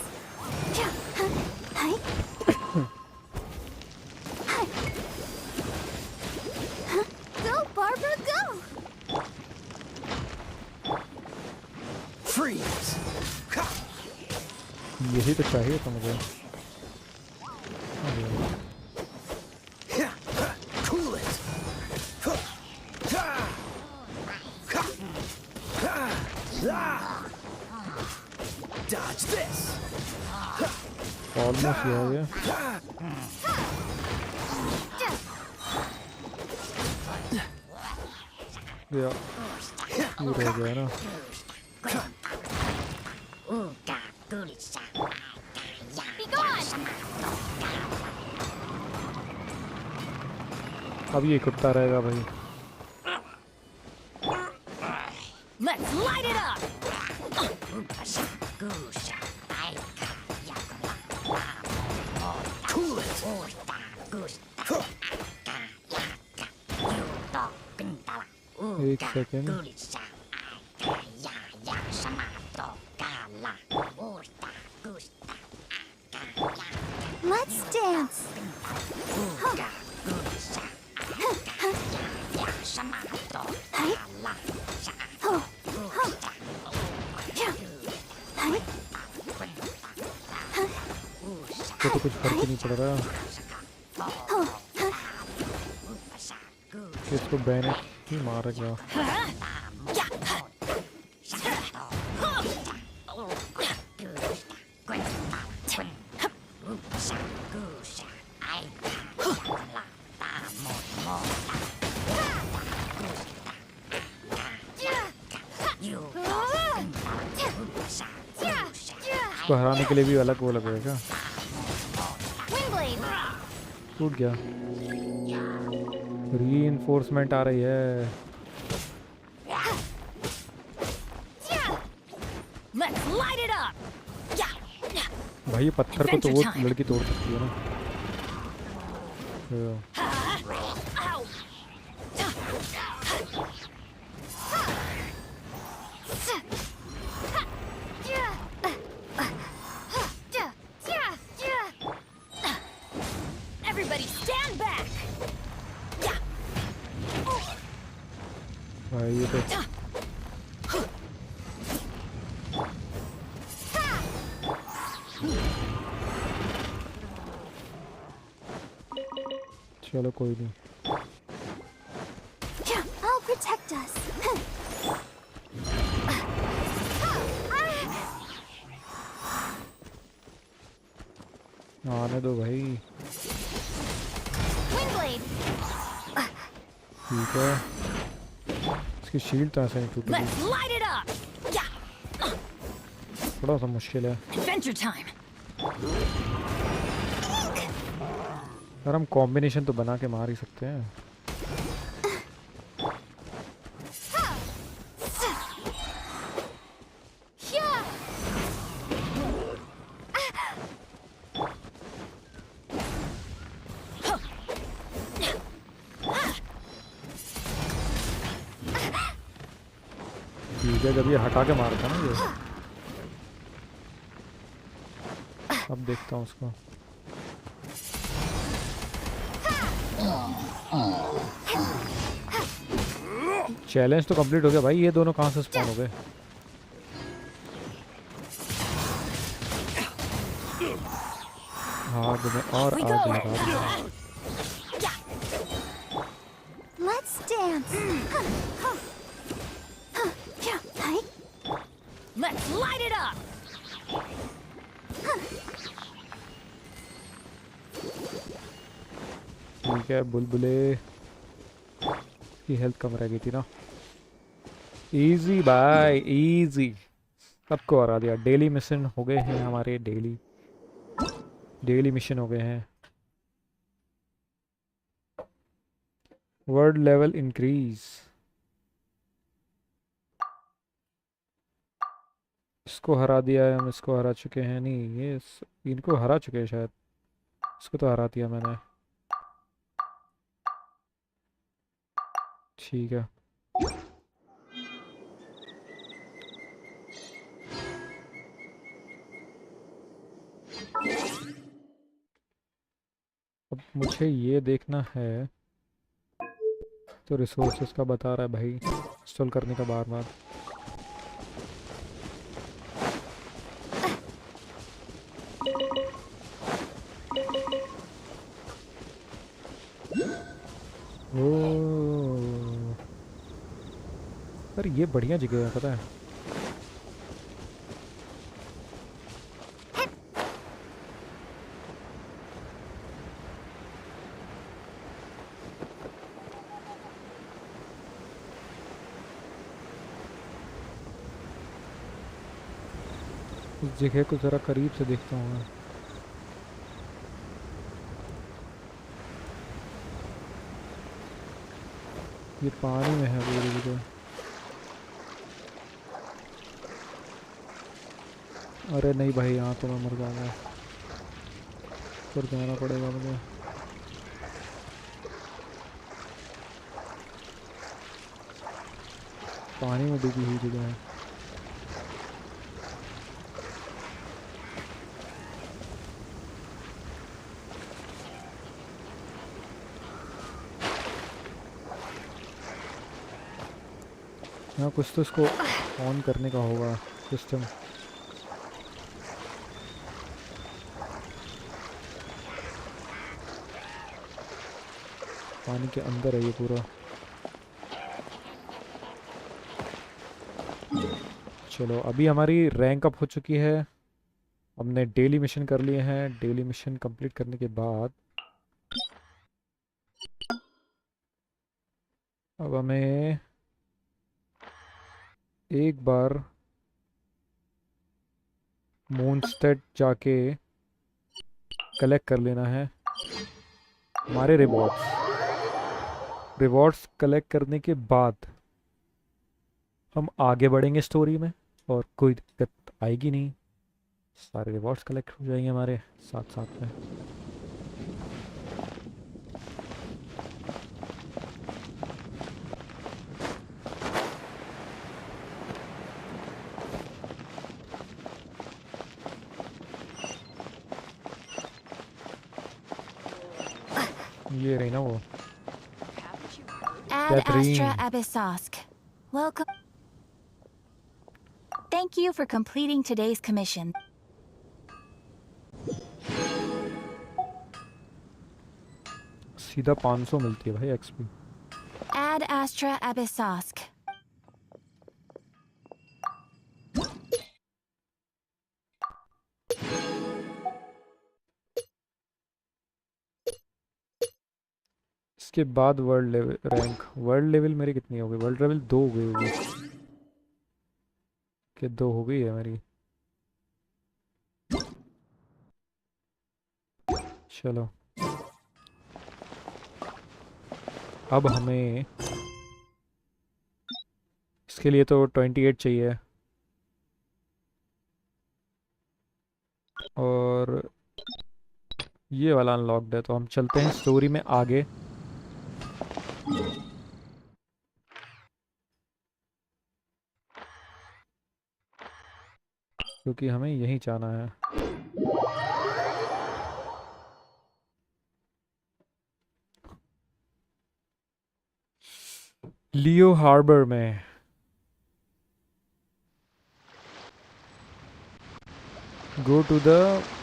Hi. Hi. Go, Barbara, go!
Freeze! Ha!
यही तो चाहिए था मुझे।
Cool it! Ha! Ha! Ha! Ha! Ah! Dodge this!
Almost ये हो गया। या ये रह गया ना।
Be gone!
अब ये कुत्ता रहेगा भाई।
Let's light it up!
Cool it!
एक second.
Let's dance. Hi. Oh. Oh. Hi.
तो कुछ फर्क ही नहीं पड़ रहा।
Oh.
इसको बैनेट ही मारेगा। इसको हराने के लिए भी अलग वो लगेगा।
Windblade!
टूट गया। रीइंफोर्समेंट आ रही है।
Let's light it up!
भाई ये पत्थर को तो वो लड़की तोड़ सकती है ना।
Ow! Everybody stand back!
भाई ये तो चलो कोई नहीं।
I'll protect us.
आने दो भाई।
Windblade!
ठीक है। इसकी शील्ड तो ऐसे नहीं टूटेगी।
Let's light it up!
थोड़ा सा मुश्किल है।
Adventure time!
यार हम कॉम्बिनेशन तो बना के मार ही सकते हैं। ठीक है जब ये हटा के मारता ना ये। अब देखता हूँ उसको। चैलेंज तो कंप्लीट हो गया भाई। ये दोनों कहाँ से स्पॉन हो गए? आग में और आग लगा दी।
Let's dance. Hi.
Let's light it up!
ठीक है बुलबुले की हेल्थ कम रह गई थी ना। Easy by easy. सबको हरा दिया। डेली मिशन हो गए हैं हमारे। डेली मिशन हो गए हैं। Word level increase. इसको हरा दिया है, हम इसको हरा चुके हैं। नहीं, इनको हरा चुके हैं शायद। इसको तो हरा दिया मैंने। ठीक है। अब मुझे ये देखना है। तो रिसोर्सेज का बता रहा है भाई, इंस्टॉल करने का बार बार। ओ, पर ये बढ़िया जगह है पता है। इस जगह को ज़रा करीब से देखता हूँ मैं। ये पानी में है पूरी जगह। अरे नहीं भाई, यहाँ तो मैं मर जाऊंगा। फिर जाना पड़ेगा मुझे। पानी में डूबी हुई जगह है। यहाँ कुछ तो इसको ऑन करने का होगा सिस्टम। पानी के अंदर है ये पूरा। चलो, अभी हमारी रैंक अप हो चुकी है। हमने डेली मिशन कर लिए हैं। डेली मिशन कंप्लीट करने के बाद अब हमें एक बार मूनस्टेड जाके कलेक्ट कर लेना है हमारे रिवॉर्ड्स। रिवॉर्ड्स कलेक्ट करने के बाद हम आगे बढ़ेंगे स्टोरी में, और कोई दिक्कत आएगी नहीं। सारे रिवॉर्ड्स कलेक्ट हो जाएंगे हमारे साथ साथ में। ये रही ना वो
Ad
Catherine.
Astra Abyssosk. Welcome. Thank you for completing today's commission.
सीधा 500 मिलती है भाई एक्सपी।
Ad Astra Abyssosk.
इसके बाद world level rank. World level मेरी कितनी हो गई? वर्ल्ड लेवल 2 हो गई होगी। कि 2 हो गई है मेरी। चलो, अब हमें इसके लिए तो 28 चाहिए। और ये वाला अनलॉक्ड है, तो हम चलते हैं स्टोरी में आगे। क्योंकि हमें यहीं जाना है। लियो हार्बर में। Go to the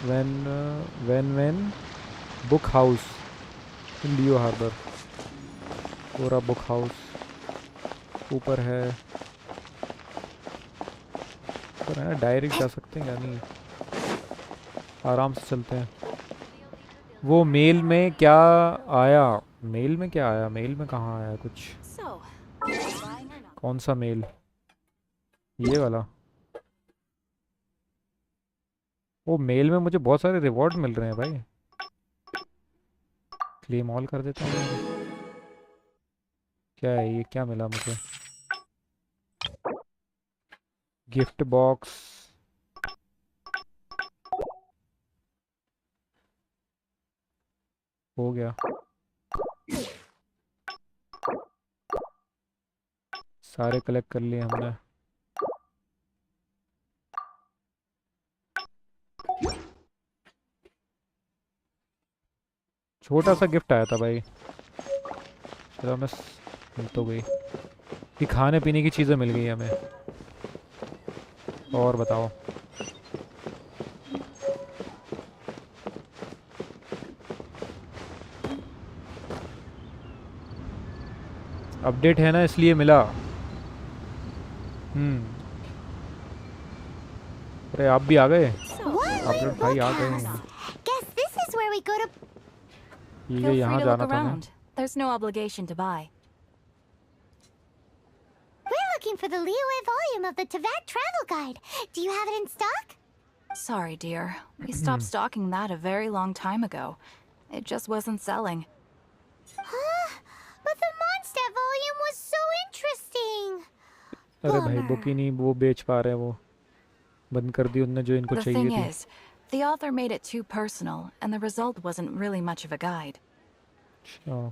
Wayne book house in Leo Harbor. पूरा बुक हाउस ऊपर है। ऊपर है ना, डायरेक्ट जा सकते हैं या नहीं? आराम से चलते हैं। वो मेल में क्या आया? मेल में क्या आया? मेल में कहाँ आया कुछ?
So, buying or not?
कौन सा मेल? ये वाला? वो मेल में मुझे बहुत सारे रिवॉर्ड मिल रहे हैं भाई। क्लेम ऑल कर देता हूँ। क्या है ये? क्या मिला मुझे? गिफ्ट बॉक्स, हो गया, सारे कलेक्ट कर लिए हमने। छोटा सा गिफ्ट आया था भाई, चलो हमें मिल तो गई। ये खाने पीने की चीज़ें मिल गई हमें। और बताओ, अपडेट है ना इसलिए मिला। अरे आप भी आ गए, आप लोग भाई आ गए हैं।
Guess this is where we go to.
ये
Feel free
यहाँ
to look
जाना था ना।
around. There's no obligation to buy.
We're looking for the Liyue volume of the Teyvat travel guide. Do you have it in stock?
Sorry, dear. We stopped stocking that a very long time ago. It just wasn't selling.
Huh? But the Mondstadt volume was so interesting.
अरे भाई
Bummer.
Book ही नहीं वो बेच पा रहे हैं, वो बंद कर दी उनने जो इनको
The
चाहिए
thing
थी।
is, the author made it too personal, and the result wasn't really much of a guide.
अच्छा,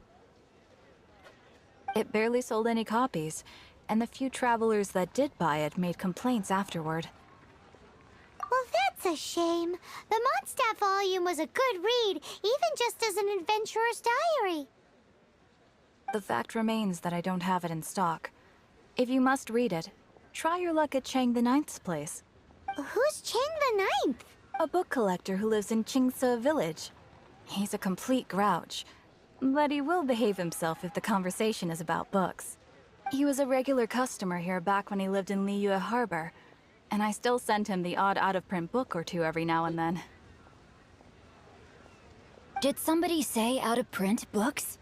It barely sold any copies, and the few travelers that did buy it made complaints afterward.
Well, that's a shame. The Mondstadt volume was a good read, even just as an adventurer's diary.
The fact remains that I don't have it in stock. If you must read it, try your luck at Chang the Ninth's place.
Who's Chang the Ninth?
A book collector who lives in Chingsa village. He's a complete grouch, but he will behave himself if the conversation is about books. He was a regular customer here back when he lived in Liyue Harbor, and I still send him the odd out-of-print book or two every now and then.
Did somebody say out-of-print books?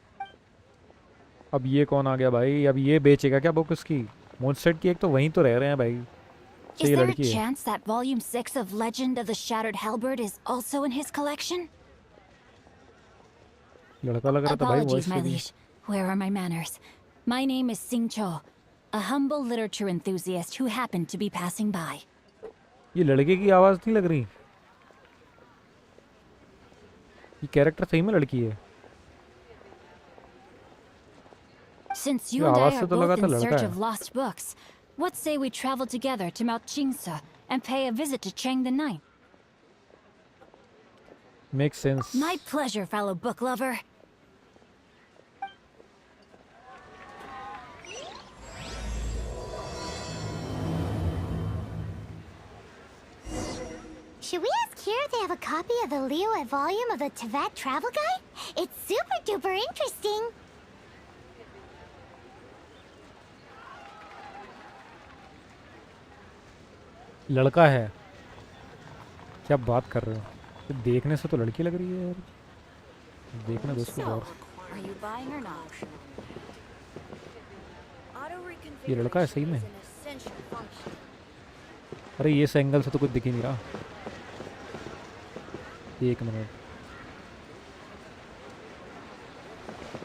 अब ये कौन आ गया भाई, अब ये बेचेगा क्या book उसकी? मोनस्टेड की एक तो वहीं तो रह रहे हैं भाई।
Is
सही
there a
लड़की है।
chance that volume 6 of Legend of the Shattered Halberd is also in his collection?
लड़का लग रहा था भाई
Apologies,
वॉइस
my
से भी।
liege. Where are my manners? My name is Sing Cho, a humble literature enthusiast who happened to be passing by.
ये लड़के की आवाज़ नहीं लग रही, ये कैरेक्टर सही में लड़की है।
Since
ये
you and I
आवाज़
are
से तो लगा
both
था
in
लड़का
search
है।
of lost books, what say we travel together to Mount Chingsa and pay a visit to Chang the Ninth?
Make sense.
My pleasure, fellow book lover. Should we ask here if they have a copy of the Liyue volume of the Teyvat travel guide? It's super duper interesting.
लड़का है, क्या बात कर रहे हो? ये देखने से तो लड़की लग रही है यार, देखने दो इसको और।
Are you buying or not?
ये लड़का है सही में? अरे ये एंगल से तो कुछ दिख ही नहीं रहा। एक मिनट,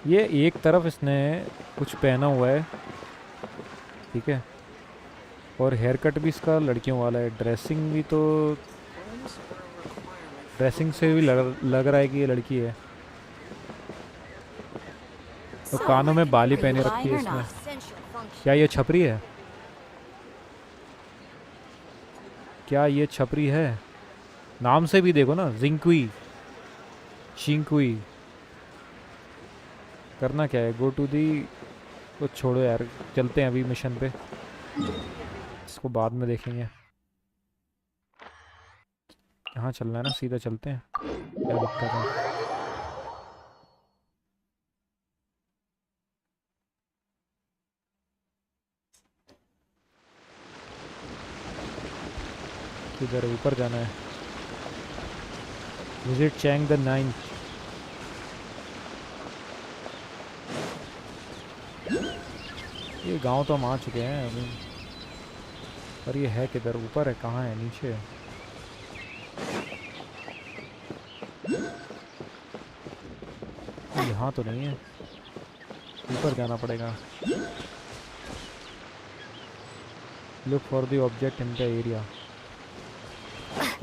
ये एक तरफ इसने कुछ पहना हुआ है, ठीक है, और हेयर कट भी इसका लड़कियों वाला है। ड्रेसिंग भी तो, ड्रेसिंग से भी लग रहा है कि ये लड़की है। तो कानों में बाली पहने रखी है इसने। क्या ये छपरी है? क्या ये छपरी है? नाम से भी देखो ना, जिंकुई शिंकुई। करना क्या है? गो टू दी, तो छोड़ो यार, चलते हैं अभी मिशन पे, इसको बाद में देखेंगे। यहाँ चलना है ना, सीधा चलते हैं, क्या दिक्कत है? किधर ऊपर जाना है? Visit Chang the ninth. ये गांव तो हम आ चुके हैं अभी, पर ये है किधर? ऊपर है? कहाँ है? नीचे है? यहाँ तो नहीं है, ऊपर जाना पड़ेगा। Look for the object in the area.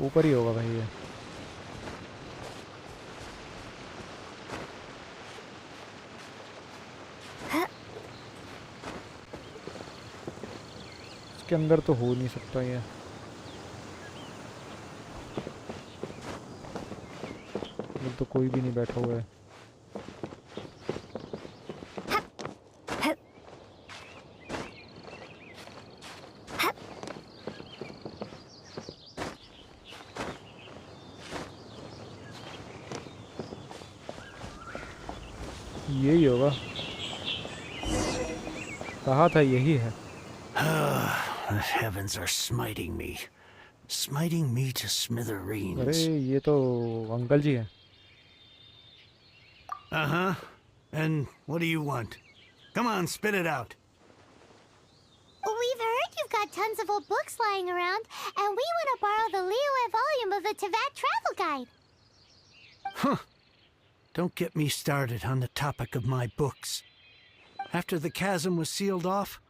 ऊपर ही होगा भाई ये। इसके अंदर तो हो नहीं सकता ये। इधर तो कोई भी नहीं बैठा हुआ है। यही होगा, कहा था यही है।
The heavens are smiting me to
अरे
smithereens.
ये तो अंकल जी हैं।
Uh-huh. And what do you want? Come on, spit it out.
We've heard you've got tons of old books lying around, and we want to borrow the Liyue volume of the Tevat Travel Guide.
Huh. Don't get me started on the topic of my books. After the chasm was sealed off,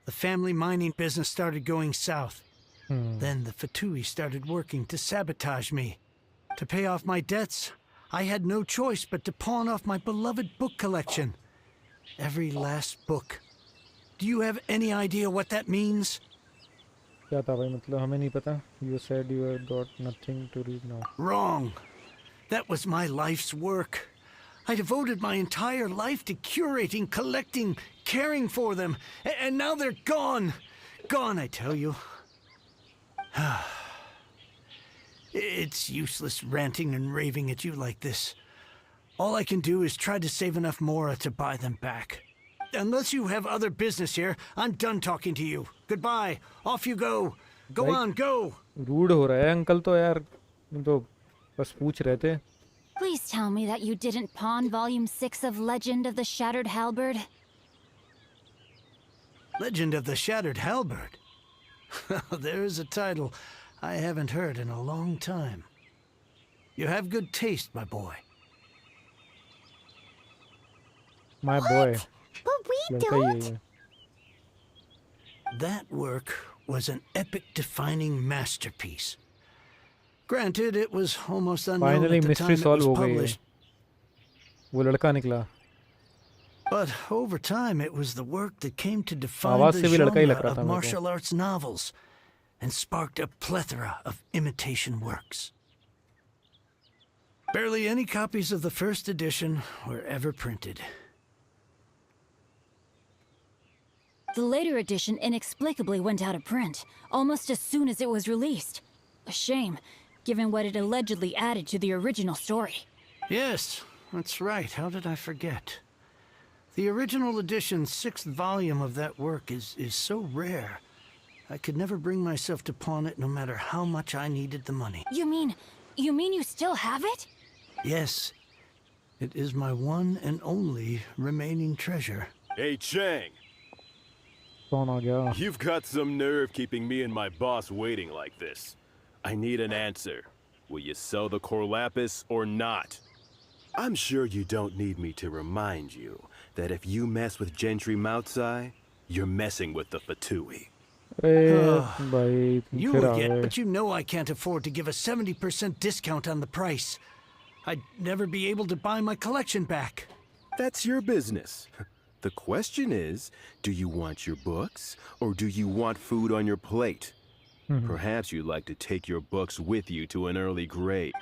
the family mining business started going south. Then the Fatui started working to sabotage me. To pay off my debts, I had no choice but to pawn off my beloved book collection. Every last book. Do you have any idea what that means?
क्या था भाई, मतलब हमें नहीं पता। You said you had got nothing to read now.
Wrong. That was my life's work. I devoted my entire life to curating, collecting, caring for them. And now they're gone. Gone, I tell you. It's useless ranting and raving at you like this. All I can do is try to save enough Mora to buy them back. Unless you have other business here, I'm done talking to you. Goodbye. Off you go. Go
Right.
on, go.
Rude हो रहा है uncle तो यार, तुम तो बस पूछ रहे थे।
Please tell me that you didn't pawn Volume 6 of Legend of the Shattered Halberd.
Legend of the Shattered Halberd. There's a title I haven't heard in a long time. You have good taste, my boy.
My boy,
But we
लड़का ही
don't.
है ये।
That work was an epic-defining masterpiece. Granted, it was almost unknown
Finally
at the
mystery
time it
solve
was
हो गई है।
published,
वो लड़का निकला।
but over time it was the work that came to define
आवाज
the
से भी लड़का ही
genre
लग रहा
of
था मेरे को।
martial arts novels and sparked a plethora of imitation works. Barely any copies of the first edition were ever printed.
The later edition inexplicably went out of print, almost as soon as it was released. A shame, given what it allegedly added to the original story.
Yes, that's right. How did I forget? The original edition's 6th volume of that work is so rare. I could never bring myself to pawn it no matter how much I needed the money.
You mean you still have it?
Yes, it is my one and only remaining treasure.
Hey, Chang,
कौन आ गया?
you've got some nerve keeping me and my boss waiting like this. I need an answer. Will you sell the Corlapis or not? I'm sure you don't need me to remind you that if you mess with Gentry Moutsai, you're messing with the Fatui.
अरे भाई तुम
You
फिर
will
uh
get,
गए।
but you know I can't afford to give a 70% discount on the price. I'd never be able to buy my collection back.
That's your business. The question is, do you want your books or do you want food on your plate? Perhaps you'd like to take your books with you to an early grave.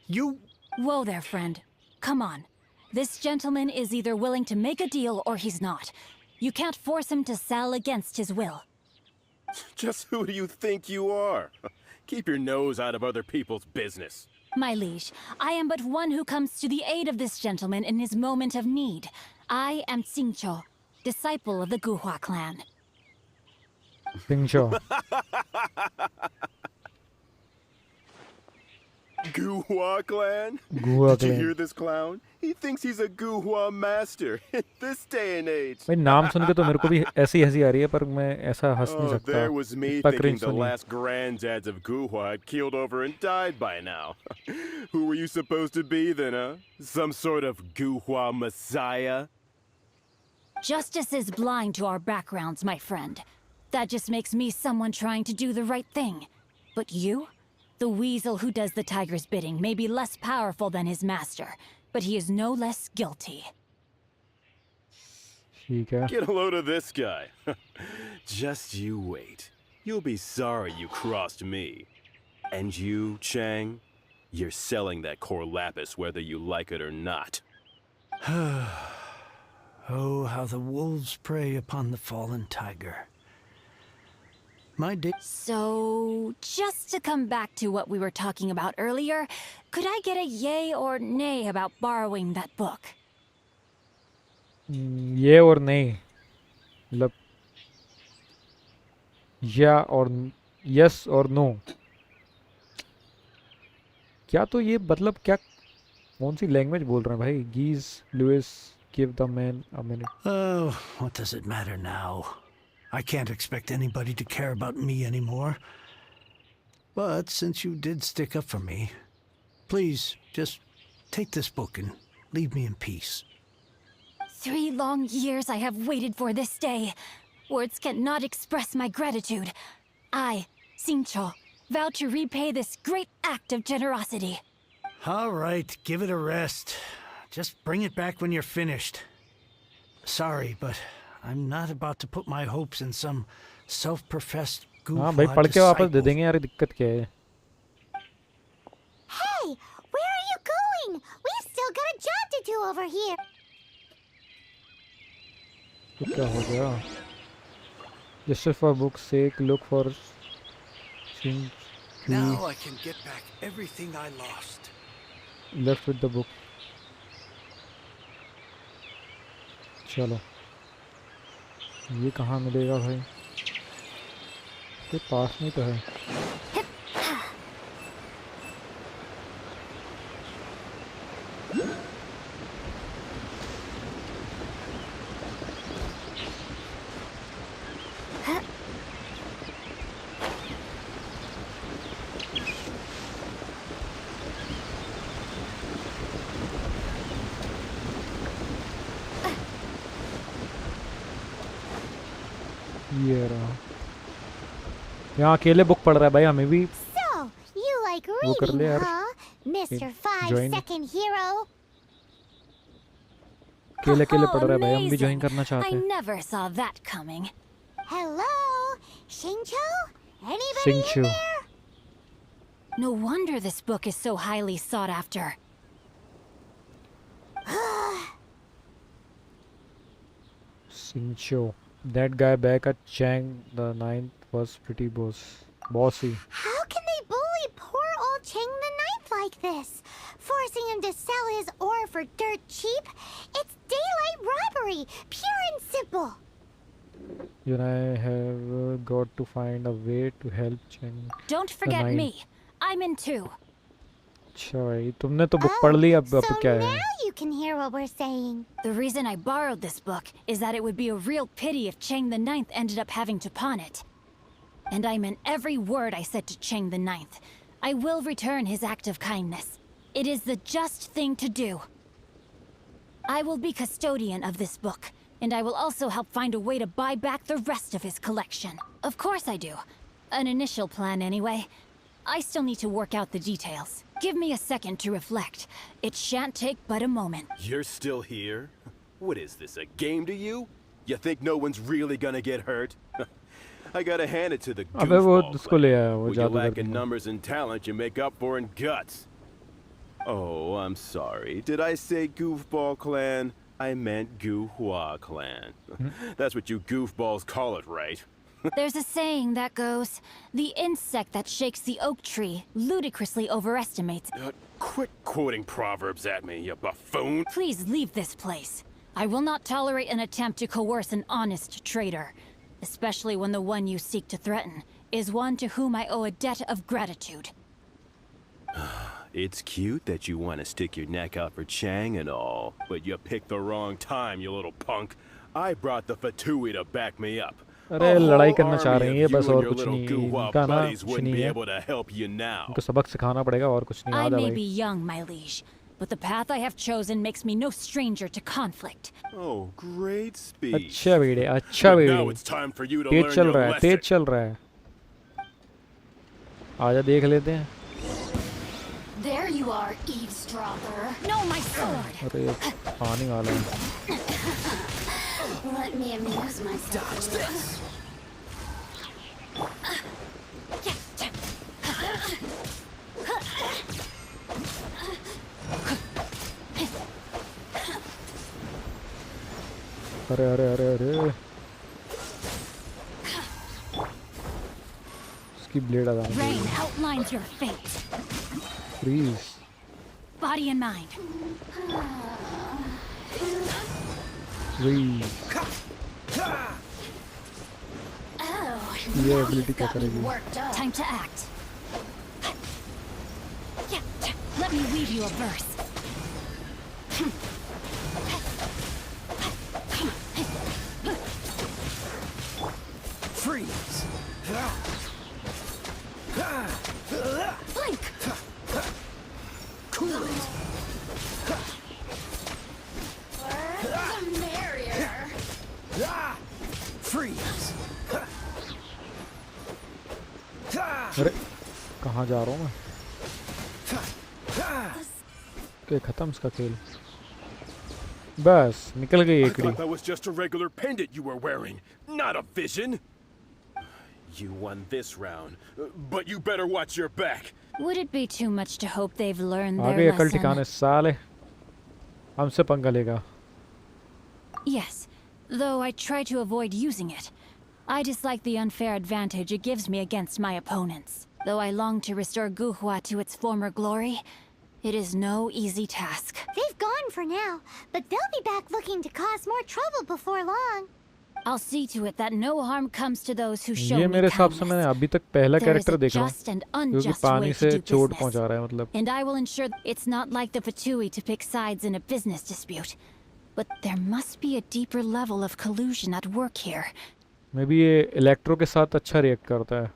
You...
Whoa there, friend. Come on. This gentleman is either willing to make a deal or he's not. You can't force him to sell against his will.
Just who do you think you are? Keep your nose out of other people's business.
My liege, I am but one who comes to the aid of this gentleman in his moment of need. I am Tsingcho, disciple of the Guhua clan.
पिंचो।
Guhua clan?
गुआ
Did you
clan।
hear this clown? He thinks he's a Guhua master in this day and age.
भाई नाम सुन के तो मेरे को भी ऐसी हंसी आ रही है, पर मैं ऐसा हंस नहीं
Oh,
सकता।
there was me
इतना
thinking
cringe
the
सुनी।
last granddads of Guhua had keeled over and died by now. Who were you supposed to be then, huh? Some sort of Guhua messiah?
Justice is blind to our backgrounds, my friend. That just makes me someone trying to do the right thing. But you? The weasel who does the tiger's bidding may be less powerful than his master, but he is no less guilty.
ठीक है.
Get a load of this guy. Just you wait. You'll be sorry you crossed me. And you, Chang, you're selling that core lapis whether you like it or not.
Oh, how the wolves prey upon the fallen tiger. My day.
So, just to come back to what we were talking about earlier, could I get a yay or nay about borrowing that book?
ये और नहीं, मतलब या और yes और no. क्या तो ये मतलब क्या कौन सी लैंग्वेज बोल रहे हैं भाई? Jeez Louise give the man a minute.
Oh, what does it matter now? I can't expect anybody to care about me anymore. But since you did stick up for me, please just take this book and leave me in peace.
3 long years I have waited for this day. Words cannot express my gratitude. I, Xingqiu, vow to repay this great act of generosity.
All right, give it a rest. Just bring it back when you're finished. Sorry, but I'm not about to put my hopes in some self-professed
हाँ भाई,
goofball
पढ़ के वापस दे
disciple.
देंगे यार, दिक्कत क्या है?
Hey, where are you going? We've still got a job to do over here.
तो क्या हो गया? Just for book's sake, look for
Now I can get back everything I lost.
left with the book. चलो, ये कहाँ मिलेगा भाई? ये पास में तो है. ये रहा. यहाँ अकेले बुक पढ़ रहा है भाई, हमें भी
So, you like
वो कर ले
reading,
यार.
huh? Mr.
join.
5-second hero?
अकेले अकेले
Oh,
पढ़ रहा है भाई, हम भी
amazing.
ज्वाइन करना चाहते
I
हैं.
never saw that coming.
Hello? Xingqiu? Anybody
Xingqiu.
in there?
No wonder this book is so highly sought after.
Xingqiu. That guy back at Chang the Ninth was pretty bossy.
How can they bully poor old Chang the Ninth like this? Forcing him to sell his ore for dirt cheap? It's daylight robbery, pure and simple.
You and I have got to find a way to help Chang.
Don't forget
Nine.
me. I'm in too.
अच्छा भाई, तुमने तो book पढ़ ली, अब
so
क्या
now
है?
you can hear what we're saying.
The reason I borrowed this book is that it would be a real pity if Chang the Ninth ended up having to pawn it. And I meant every word I said to Chang the Ninth. I will return his act of kindness. It is the just thing to do. I will be custodian of this book, and I will also help find a way to buy back the rest of his collection. Of course I do. An initial plan anyway. I still need to work out the details. Give me a second to reflect. It shan't take but a moment.
You're still here? What is this, a game to you? You think no one's really gonna get hurt? I gotta hand it to the
अबे वो
goofball
उसको ले आया,
clan.
वो
What you
जादूगर
lack in
को.
numbers and talent, you make up for in guts. Oh, I'm sorry. Did I say goofball clan? I meant Guhua clan. That's what you goofballs call it, right?
There's a saying that goes, the insect that shakes the oak tree ludicrously overestimates.
Quit quoting proverbs at me, you buffoon.
Please leave this place. I will not tolerate an attempt to coerce an honest trader, especially when the one you seek to threaten is one to whom I owe a debt of gratitude.
It's cute that you want to stick your neck out for Chang and all, but you picked the wrong time, you little punk. I brought the Fatui to back me up.
अरे
A
लड़ाई
whole
करना चाह
army
रही है
of you
बस,
and
और
your
कुछ
little
नहीं.
Guhua
इनका ना
buddies
कुछ
wouldn't
नहीं
be
है.
able to help you now.
इनको सबक सिखाना पड़ेगा, और कुछ नहीं.
I
आजा
may
भाई.
be young, my liege, but the path I have chosen makes me no stranger to conflict.
Oh, great speech.
अच्छा बेटे, अच्छा
But
बेटे.
now it's time for you to
Tej
learn
चल
your
रहा है,
lesson.
तेज चल रहा है. आजा देख लेते हैं.
There you are, eavesdropper. No, my sword!
अरे पानी वाला है.
Let me amuse myself.
Dodge this.
अरे अरे अरे अरे इसकी ब्लेड आ गई।
Rain outlines your fate.
Freeze.
Body and mind.
Freeze. ये एबिलिटी क्या करेगी?
Time to act. Let me weave you a verse.
Freeze!
Blink.
Cool it!
The merrier.
Freeze!
अरे कहाँ जा रहा हूँ मैं? के खत्म इसका खेल। बस निकल गई
I
एकड़ी।
thought that was just a regular pendant you were wearing, not a vision. You won this round, but you better watch your back.
Would it be too much to hope they've learned
आ गई
their
अकल
lesson?
ठिकाने साले। हमसे पंगा लेगा।
Yes, though I try to avoid using it. I dislike the unfair advantage it gives me against my opponents. Though I long to restore Guhua to its former glory, it is no easy task.
They've gone for now, but they'll be back looking to cause more trouble before long.
I'll see to it that no harm comes to those who show
ये
me
मेरे हिसाब से मैंने
kindness.
अभी तक पहला
There is
character
a
देख रहा हूँ
just and
क्योंकि
unjust
पानी
way
से
to do
चोट
business.
पहुंचा रहा है मतलब।
And I will ensure it's not like the Fatui to pick sides in a business dispute. But there must be a deeper level of collusion at work here.
May be ये electro के साथ अच्छा react करता है।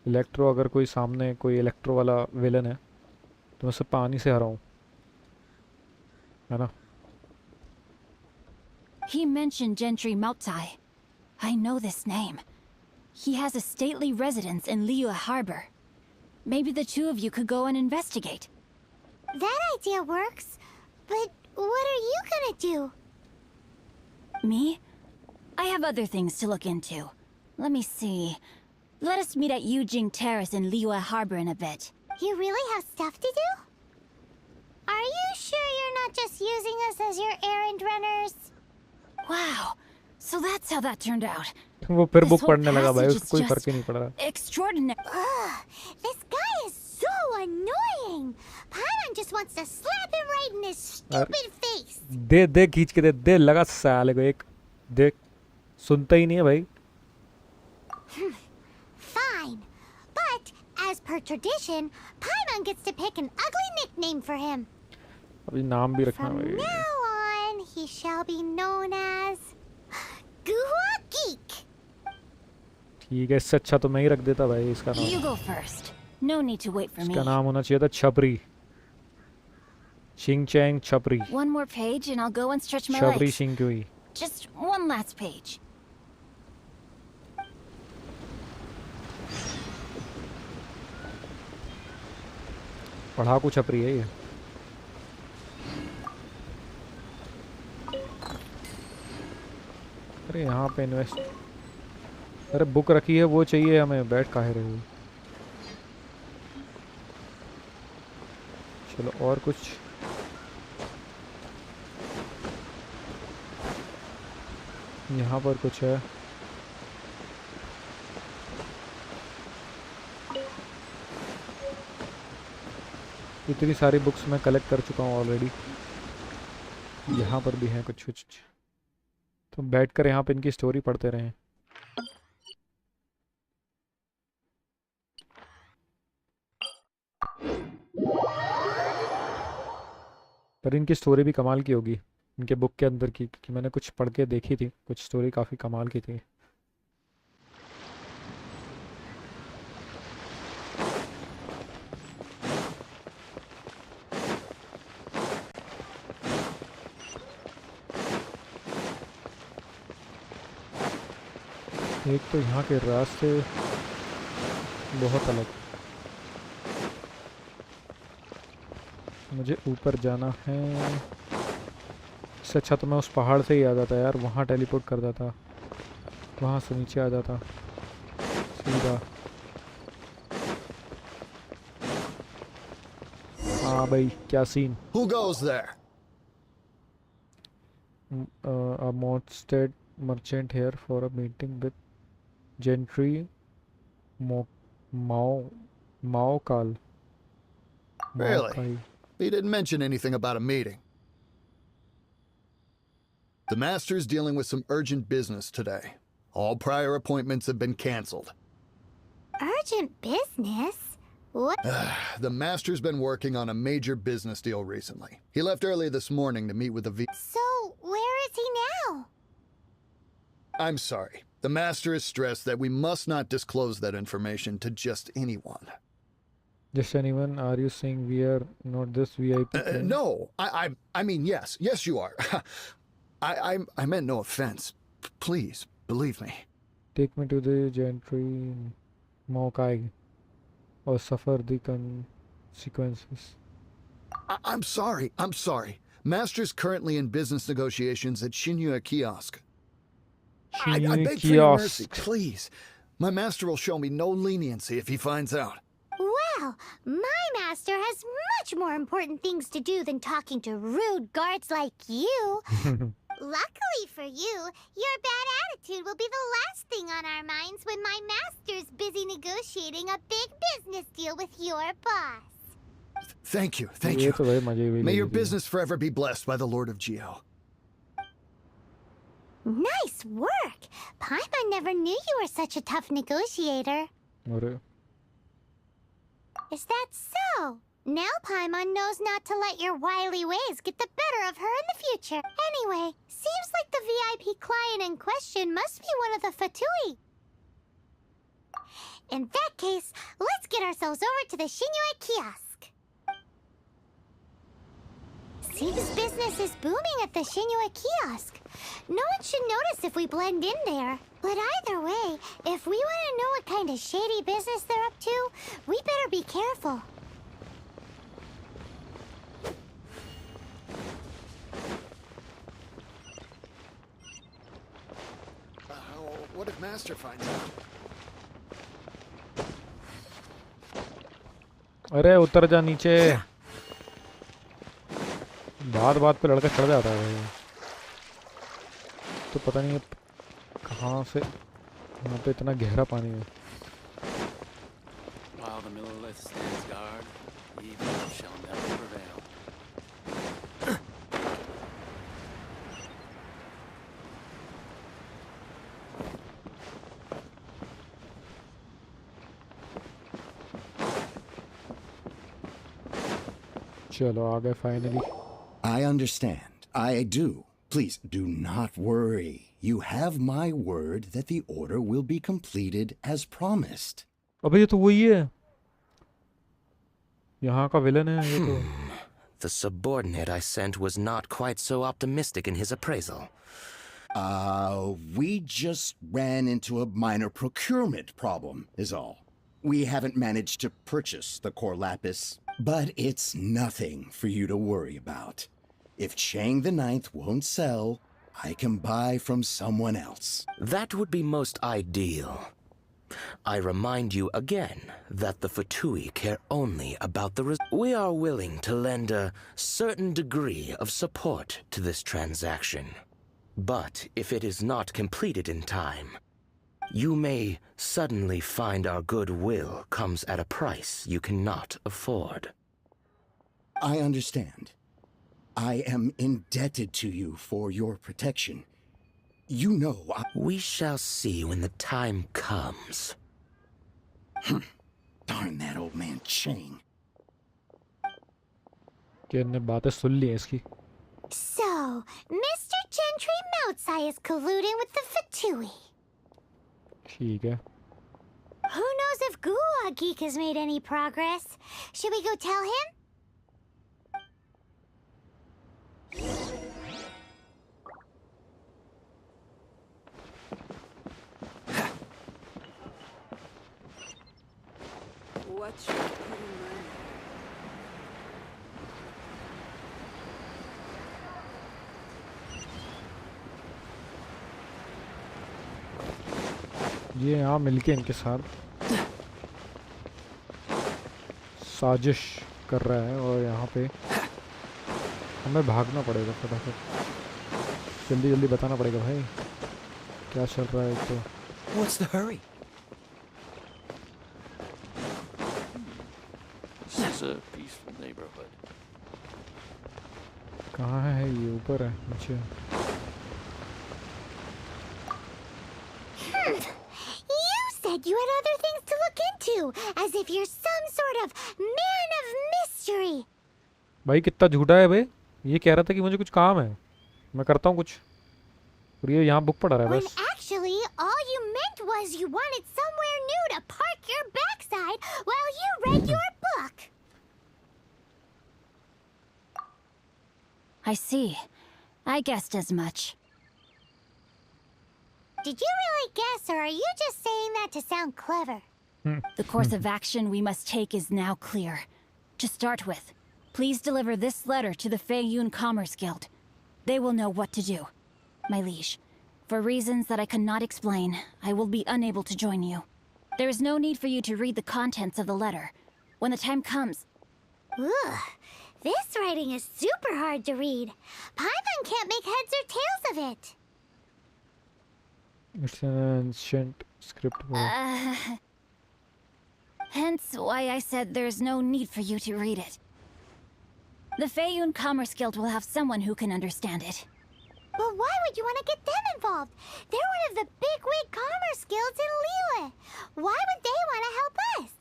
Electro अगर कोई सामने कोई इलेक्ट्रो वाला विलन है तो मैं उसे पानी से हराऊं, है ना?
He mentioned Gentry Maltai. I know this name. He has a stately residence in Liyue Harbor. Maybe the two of you could go and investigate.
That idea works, but what are you gonna do?
Me? I have other things to look into. Let me see. Let us meet at Yujing Terrace in Liyue Harbor in a bit.
You really have stuff to do? Are you sure you're not just using us as your errand runners?
Wow. So that's how that turned out.
वो फिर
This
book
whole
पढ़ने लगा भाई,
passage
उसको
is
कोई
just
फर्क ही नहीं पड़ रहा।
extraordinary.
Ugh, this guy is so annoying. Paimon just wants to slap him right in his stupid face.
दे दे खींच के दे लगा साले को एक। देख सुनता ही नहीं है भाई।
Fine. But, as per tradition, Paimon gets to pick an ugly nickname for him.
अभी नाम भी रखना
From
भाई।
now on, he shall be known as Guhua Geek.
ठीक है, इससे अच्छा तो मैं ही रख देता भाई इसका
You
नाम।
go first. No need to wait for me.
इसका नाम होना चाहिए था छपरी। शिंग चैंग छपरी।
One more page and I'll go and stretch my
छपरी
legs.
शिंगुई।
Just one last page.
पढ़ाकू छपरी है ये। अरे यहाँ पे इन्वेस्ट, अरे बुक रखी है वो चाहिए हमें, बैठ काहे रहे हो? चलो और कुछ। यहाँ पर कुछ है। इतनी सारी बुक्स मैं कलेक्ट कर चुका हूँ ऑलरेडी। यहाँ पर भी है कुछ कुछ, तो बैठकर यहाँ पे इनकी स्टोरी पढ़ते रहें। पर इनकी स्टोरी भी कमाल की होगी इनके बुक के अंदर की, क्योंकि मैंने कुछ पढ़ के देखी थी, कुछ स्टोरी काफ़ी कमाल की थी। एक तो यहाँ के रास्ते बहुत अलग। मुझे ऊपर जाना है। इससे अच्छा तो मैं उस पहाड़ से ही आ जाता यार, वहाँ टेलीपोर्ट कर जाता, वहाँ से नीचे आ जाता सीधा। हाँ भाई क्या scene.
Who goes there?
A Mordsted merchant here for a meeting with Gentry Mo Mao Maokal.
Really?
Maokai.
He didn't mention anything about a meeting. The Master's dealing with some urgent business today. All prior appointments have been canceled.
Urgent business? What?
The Master's been working on a major business deal recently. He left early this morning to meet with the
So, where is he now?
I'm sorry. The Master has stressed that we must not disclose that information to just anyone.
Just anyone? Are you saying we are not this VIP thing?
No, I mean, yes. Yes, you are. I meant no offense. Please, believe me.
Take me to the Gentry Maokai or suffer the consequences.
I'm sorry. I'm sorry. Master's currently in business negotiations at Shinya Kiosk. I beg for your mercy, please. My master will show me no leniency if he finds out.
Well, my master has much more important things to do than talking to rude guards like you. Luckily for you, your bad attitude will be the last thing on our minds when my master's busy negotiating a big business deal with your boss.
Thank you, thank you. May your business forever be blessed by the Lord of Geo.
Nice work! Paimon never knew you were such a tough negotiator. Is that so? Now Paimon knows not to let your wily ways get the better of her in the future. Anyway, seems like the VIP client in question must be one of the Fatui. In that case, let's get ourselves over to the Shinue Kiosk. Seems business is booming at the Shinue Kiosk. No one should notice if we blend in there. But either way, if we want to know what kind of shady business they're up to, we better be careful.
What if Master finds out?
अरे उतर जा नीचे। बात बात पे लड़का चढ़ जाता है। तो पता नहीं कहाँ से यहाँ पे इतना गहरा पानी है।
While the Millilith stands guard, evil shall never prevail.
चलो आ गए finally.
I understand. I do. Please do not worry. You have my word that the order will be completed as promised.
अबे ये तो वही है। यहाँ का विलन है ये तो।
The subordinate I sent was not quite so optimistic in his appraisal.
We just ran into a minor procurement problem, is all. We haven't managed to purchase the core lapis, but it's nothing for you to worry about. If Chang the Ninth won't sell, I can buy from someone else.
That would be most ideal. I remind you again that the Fatui care only about the we are willing to lend a certain degree of support to this transaction. But if it is not completed in time, you may suddenly find our goodwill comes at a price you cannot afford.
I understand. I am indebted to you for your protection. You know
We shall see when the time comes.
Darn that old man Chang.
कि इनने बातें सुन ली हैं इसकी।
So, Mr. Gentry Moutsai is colluding with the Fatui.
ठीक है।
Who knows if Gua Geek has made any progress? Should we go tell him?
What's your pretty money?
ये यहाँ मिलके इनके साथ साजिश कर रहा है और यहाँ पे हमें भागना पड़ेगा फटाफट। जल्दी जल्दी बताना पड़ेगा भाई क्या चल रहा है। तो
What's the hurry? This is a peaceful neighborhood.
कहाँ है ये? ऊपर है नीचे?
You said you had other things to look into, as if you're some sort of man of mystery.
भाई कितना झूठा है भाई। ये कह रहा था कि मुझे कुछ काम है, मैं करता हूँ कुछ, और ये यहाँ बुक पढ़ा रहा है
When
बस।
actually all you meant was you wanted somewhere new to park your backside while you read your book.
I see. I guessed as much.
Did you really guess, or are you just saying that to sound clever?
The course of action we must take is now clear. To start with, please deliver this letter to the Feiyun Commerce Guild. They will know what to do. My liege, for reasons that I cannot explain, I will be unable to join you. There is no need for you to read the contents of the letter. When the time comes...
Ugh, this writing is super hard to read. Paimon can't make heads or tails of it.
It's an ancient script.
Hence why I said there's no need for you to read it. The Feiyun Commerce Guild will have someone who can understand it.
But why would you want to get them involved? They're one of the bigwig commerce guilds in Liyue. Why would they want to help us?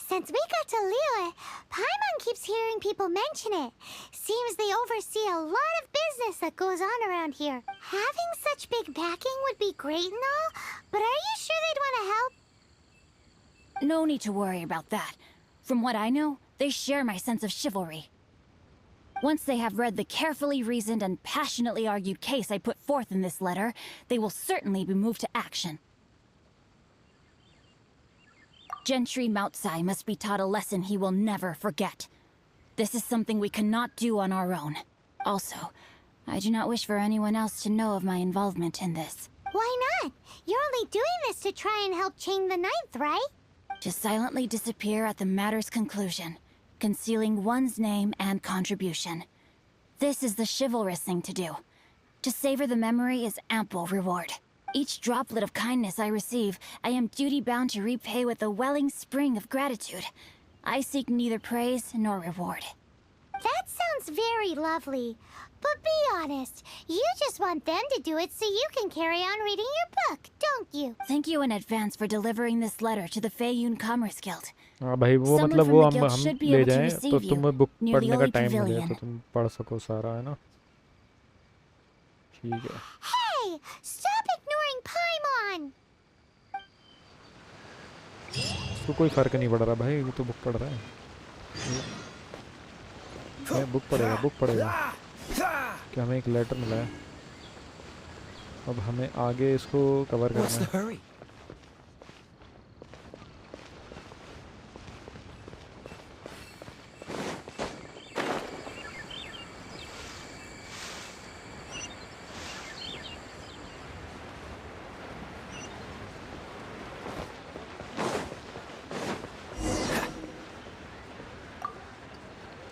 Since we got to Liyue, Paimon keeps hearing people mention it. Seems they oversee a lot of business that goes on around here. Having such big backing would be great and all, but are you sure they'd want to help?
No need to worry about that. From what I know, they share my sense of chivalry. Once they have read the carefully reasoned and passionately argued case I put forth in this letter, they will certainly be moved to action. Gentry Moutsai must be taught a lesson he will never forget. This is something we cannot do on our own. Also, I do not wish for anyone else to know of my involvement in this.
Why not? You're only doing this to try and help Ching the Ninth, right?
To silently disappear at the matter's conclusion, concealing one's name and contribution. This is the chivalrous thing to do. To savor the memory is ample reward. Each droplet of kindness I receive, I am duty-bound to repay with a welling spring of gratitude. I seek neither praise nor reward.
That sounds very lovely. But be honest, you just want them to do it so you can carry on reading your book, don't you?
Thank you in advance for delivering this letter to the Feiyun Commerce Guild.
हाँ भाई वो
Someone
मतलब
from
वो
the
हम
guild
हम
should be
ले
able to
जाएं तो
receive you
तुम्हें बुक
near the
पढ़ने का
Oli
टाइम मिले
Pavilion.
तो तुम पढ़ सको सारा, है ना? ठीक है।
Hey, stop ignoring Paimon!
उसको कोई फर्क नहीं पड़ रहा भाई, वो तो बुक पढ़ रहा है। मैं बुक पढ़ेगा। क्या हमें एक लेटर मिला है, अब हमें आगे इसको कवर करना है।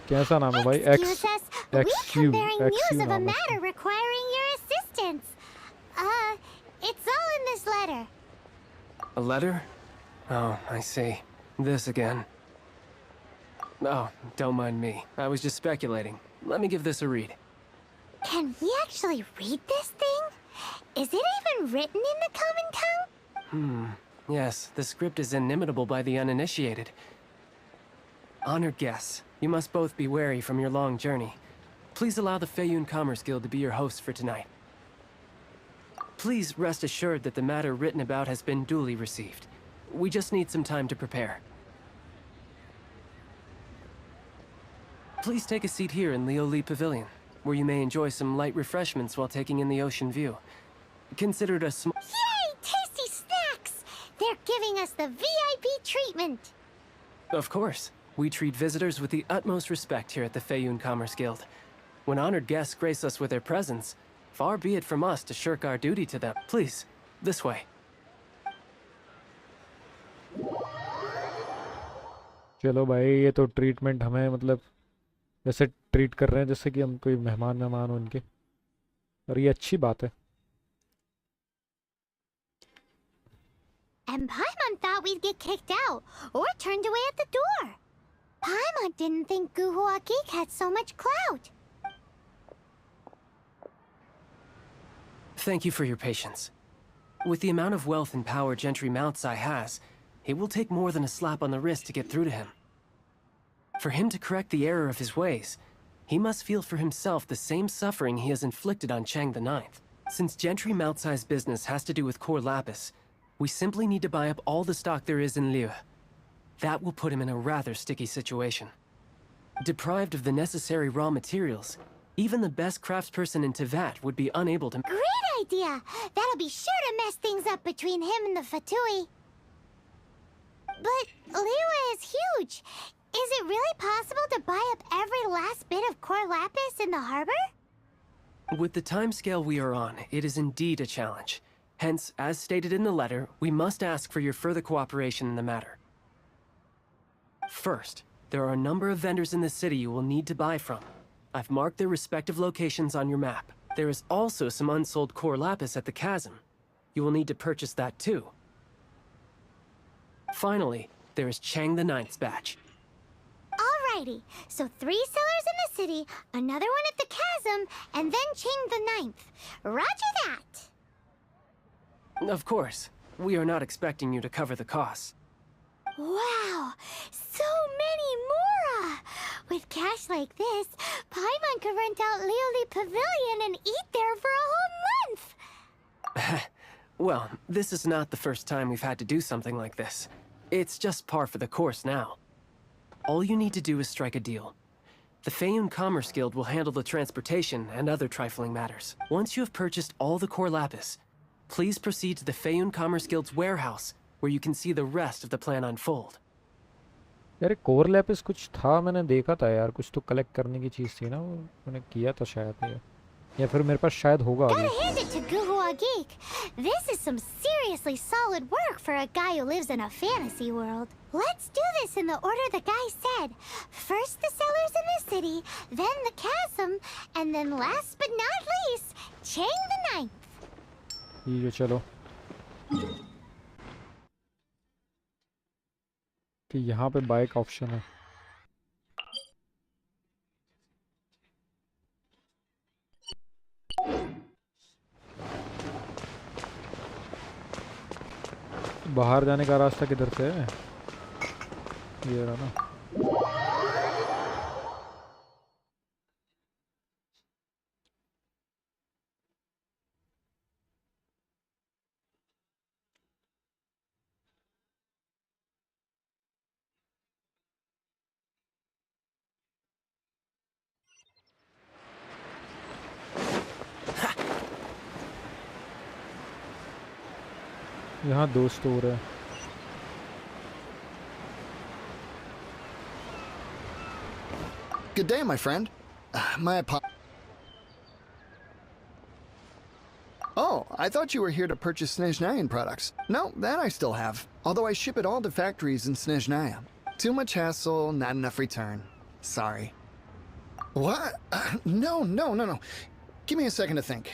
कैसा नाम है भाई?
Excuse us, we come bearing news of a
नाम है
matter requiring your assistance. It's all in this letter.
A letter? Oh, I see. This again. Oh, don't mind me. I was just speculating. Let me give this a read.
Can we actually read this thing? Is it even written in the common tongue?
Yes, the script is inimitable by the uninitiated. Honored guests, you must both be wary from your long journey. Please allow the Feiyun Commerce Guild to be your hosts for tonight. Please rest assured that the matter written about has been duly received. We just need some time to prepare. Please take a seat here in Lioli Pavilion, where you may enjoy some light refreshments while taking in the ocean view. Considered a small...
Yay! Tasty snacks! They're giving us the VIP treatment.
Of course. We treat visitors with the utmost respect here at the Feiyun Commerce Guild. When honored guests grace us with their presence, far be it from us to shirk our duty to them. Please, this way.
चलो भाई, ये तो treatment हमें मतलब जैसे treat कर रहे हैं जैसे कि हम कोई मेहमान हो उनके, और ये अच्छी बात है.
And Paimon thought we'd get kicked out or turned away at the door. Paimon didn't think Guhua Geek had so much clout.
Thank you for your patience. With the amount of wealth and power Gentry Moutsai has, it will take more than a slap on the wrist to get through to him. For him to correct the error of his ways, he must feel for himself the same suffering he has inflicted on Chang the Ninth. Since Gentry Moutsai's business has to do with core lapis, we simply need to buy up all the stock there is in Liu. That will put him in a rather sticky situation. Deprived of the necessary raw materials, even the best craftsperson in Tevat would be unable to—
Great idea! That'll be sure to mess things up between him and the Fatui. But Liu is huge. Is it really possible to buy up every last bit of core lapis in the harbor?
With the timescale we are on, it is indeed a challenge. Hence, as stated in the letter, we must ask for your further cooperation in the matter. First, there are a number of vendors in the city you will need to buy from. I've marked their respective locations on your map. There is also some unsold core lapis at the chasm. You will need to purchase that too. Finally, there is Chang the Ninth's batch.
Alrighty, so 3 sellers in the city, another one at the chasm, and then Chang the Ninth. Roger that!
Of course, we are not expecting you to cover the costs.
Wow, so many mora! With cash like this, Paimon could rent out Lioli Pavilion and eat there for a whole month!
Well, this is not the first time we've had to do something like this. It's just par for the course now. All you need to do is strike a deal. The Feiyun Commerce Guild will handle the transportation and other trifling matters. Once you have purchased all the core lapis, please proceed to the Feiyun Commerce Guild's warehouse, where you can see the rest of the plan unfold.
यार core Lapis कुछ था, मैंने देखा था यार, कुछ तो collect करने की चीज़ थी ना, वो मैंने किया था शायद ये, या फिर मेरे पास शायद होगा अभी.
Gotta hand it to Guhua Geek. This is some seriously solid work for a guy who lives in a fantasy world. Let's do this in the order the guy said. First the sellers in the city, then the chasm, and then last but not least, Chang the Ninth.
ठीक है चलो. कि यहाँ पे bike option है. बाहर जाने का रास्ता किधर से है? ये रहा ना. यहाँ दोस्त हो रहा है.
Good day, my friend. My Oh, I thought you were here to purchase Snezhnayan products. No, that I still have. Although I ship it all to factories in Snezhnaya. Too much hassle, not enough return. Sorry. What? No. Give me a second to think.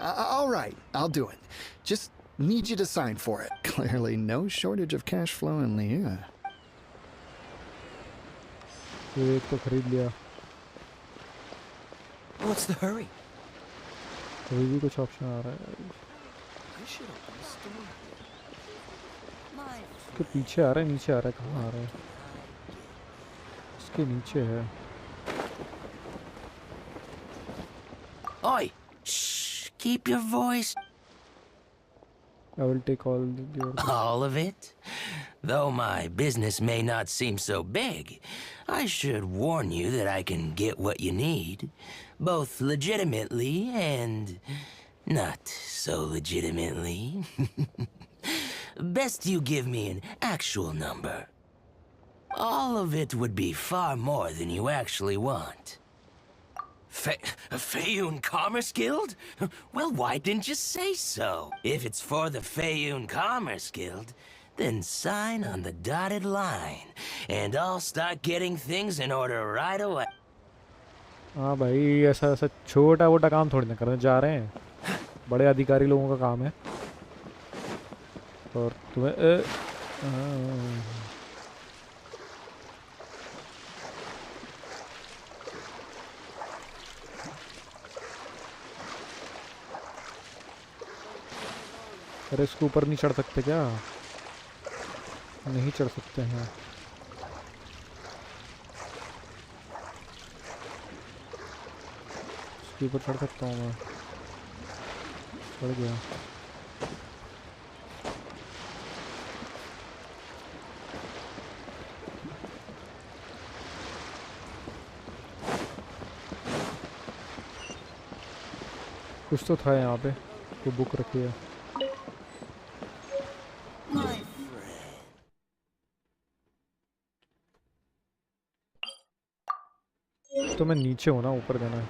All right, I'll do it. Just need you to sign for it. Clearly no shortage of cash flow in Liu.
एक तो खरीद लिया.
What's the hurry?
अभी भी कुछ option आ रहा है.
I should open the store.
इसके पीछे आ रहा है, नीचे आ रहा है, कहाँ आ रहा है? इसके नीचे है.
Oi! Shh! Keep your voice.
I will take all your...
All of it? Though my business may not seem so big, I should warn you that I can get what you need, both legitimately and not so legitimately. Best you give me an actual number. All of it would be far more than you actually want. Feiyun Commerce Guild? Well, why didn't you say so? If it's for the Feiyun Commerce Guild, Then sign on the dotted line, and I'll start getting things in order right away.
हाँ भाई, ऐसा ऐसा छोटा मोटा काम थोड़ी ना करने जा रहे हैं, बड़े अधिकारी लोगों का काम है। और तुम्हें अरे इसके ऊपर नहीं चढ़ सकते क्या? नहीं चढ़ सकते हैं। इसके ऊपर चढ़ सकता हूँ मैं। चढ़ गया। कुछ तो था यहाँ पे, वो बुक रखी है। तो मैं नीचे हूँ ना, ऊपर जाना है।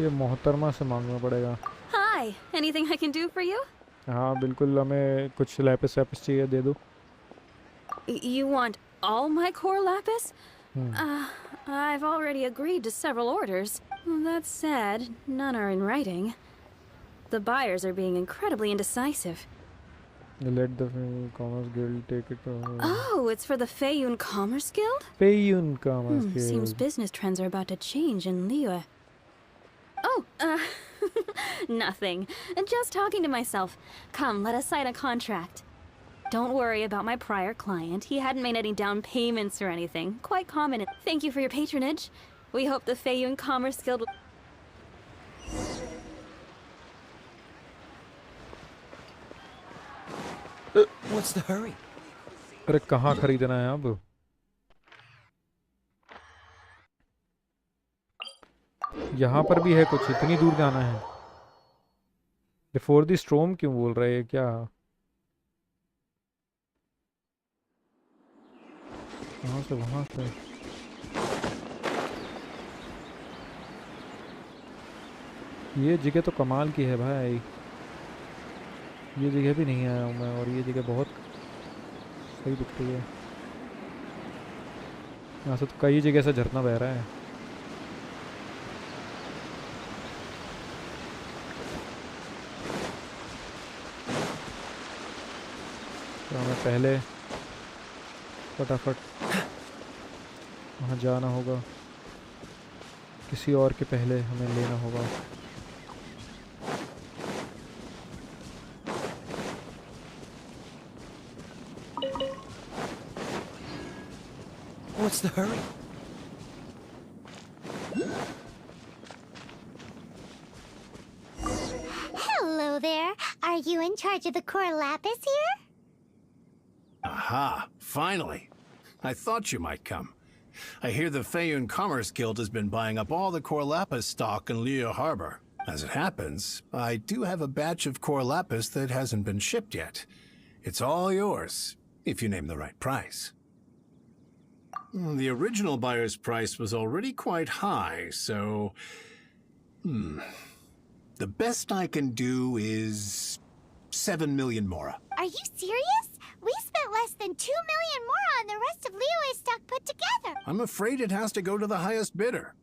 ये मोहतरमा से मांगना पड़ेगा।
Hi, anything I can do for you?
हाँ बिल्कुल, हमें कुछ लैपिस वैपिस चाहिए, दे दो।
You want all my core lapis? I've already agreed to several orders. That's sad, none are in writing. The buyers are being incredibly indecisive.
Let the Commerce Guild take it.
Oh, it's for the Feiyun Commerce Guild?
Feiyun Commerce Guild.
Seems business trends are about to change in Liyue. Oh, nothing. Just talking to myself. Come, let us sign a contract. Don't worry about my prior client. He hadn't made any down payments or anything. Quite common. Thank you for your patronage. We hope the Feiyun Commerce Guild will...
What's the hurry?
अरे कहाँ खरीदना है अब? यहाँ पर भी है कुछ, इतनी दूर जाना है। बिफोर द स्टॉर्म क्यों बोल रहे हैं क्या? वहाँ से वहाँ से ये जगह तो कमाल की है भाई। ये जगह भी नहीं आया हूँ मैं, और ये जगह बहुत सही दिख रही है। यहाँ से तो कई जगह से झरना बह रहा है। तो हमें पहले फटाफट वहाँ जाना होगा, किसी और के पहले हमें लेना होगा।
What's the hurry?
Hello there. Are you in charge of the core lapis here?
Aha, finally. I thought you might come. I hear the Feiyun Commerce Guild has been buying up all the core lapis stock in Liyue Harbor. As it happens, I do have a batch of core lapis that hasn't been shipped yet. It's all yours, if you name the right price. The original buyer's price was already quite high, so... The best I can do is... 7 million mora.
Are you serious? We spent less than 2 million mora on the rest of Liyue's stock put together.
I'm afraid it has to go to the highest bidder.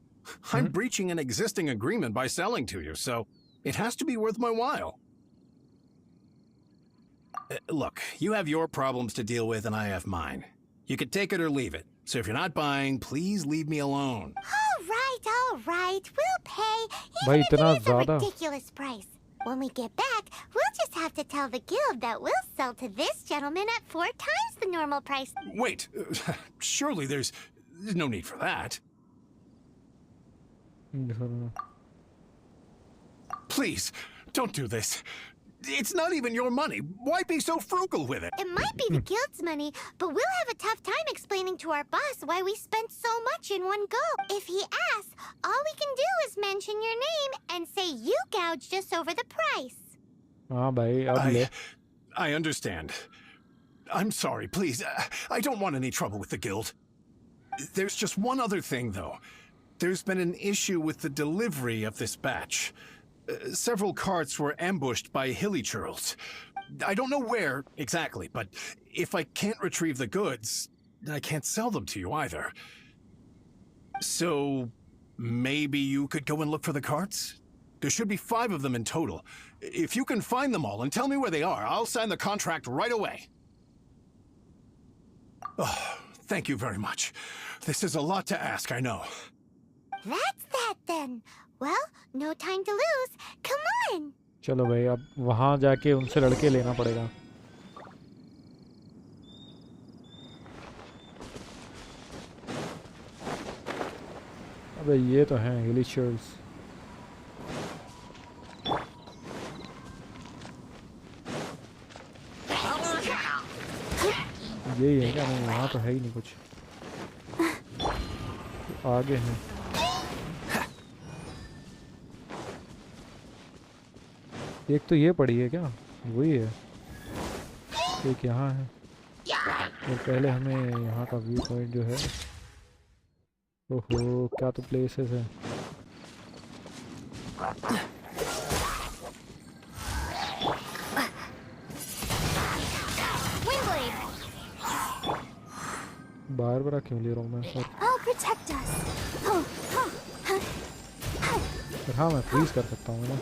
I'm breaching an existing agreement by selling to you, so it has to be worth my while. Look, you have your problems to deal with and I have mine. You can take it or leave it. So if you're not buying, please leave me alone.
All right. We'll pay, even if it is a ridiculous price. When we get back, we'll just have to tell the guild that we'll sell to this gentleman at 4 times the normal price.
Wait, surely there's no need for that. Please, don't do this. It's not even your money. Why be so frugal with it?
It might be the guild's money, but we'll have a tough time explaining to our boss why we spent so much in one go. If he asks, all we can do is mention your name and say you gouged us over the price.
हाँ भाई अब ले.
I understand. I'm sorry, please. I don't want any trouble with the guild. There's just one other thing, though. There's been an issue with the delivery of this batch. Several carts were ambushed by hilly churls. I don't know where exactly, but if I can't retrieve the goods, I can't sell them to you either. So maybe you could go and look for the carts? There should be 5 of them in total. If you can find them all and tell me where they are, I'll sign the contract right away. Oh, thank you very much. This is a lot to ask, I know.
That's that then. Well, no time to lose. Come on.
चलो भाई अब वहाँ जाके उनसे लड़के लेना पड़ेगा. अबे ये तो हैं हिलीचर्स. यही है क्या? नहीं वहाँ तो है ही नहीं कुछ. आगे हैं. एक तो ये पड़ी है क्या? वही है. एक यहाँ है. और पहले हमें यहाँ का व्यू पॉइंट जो है. ओहो क्या तो प्लेसेस है. बार बार क्यों ले रहा हूँ मैं सर? पर हाँ मैं फ्रीज कर सकता हूँ ना.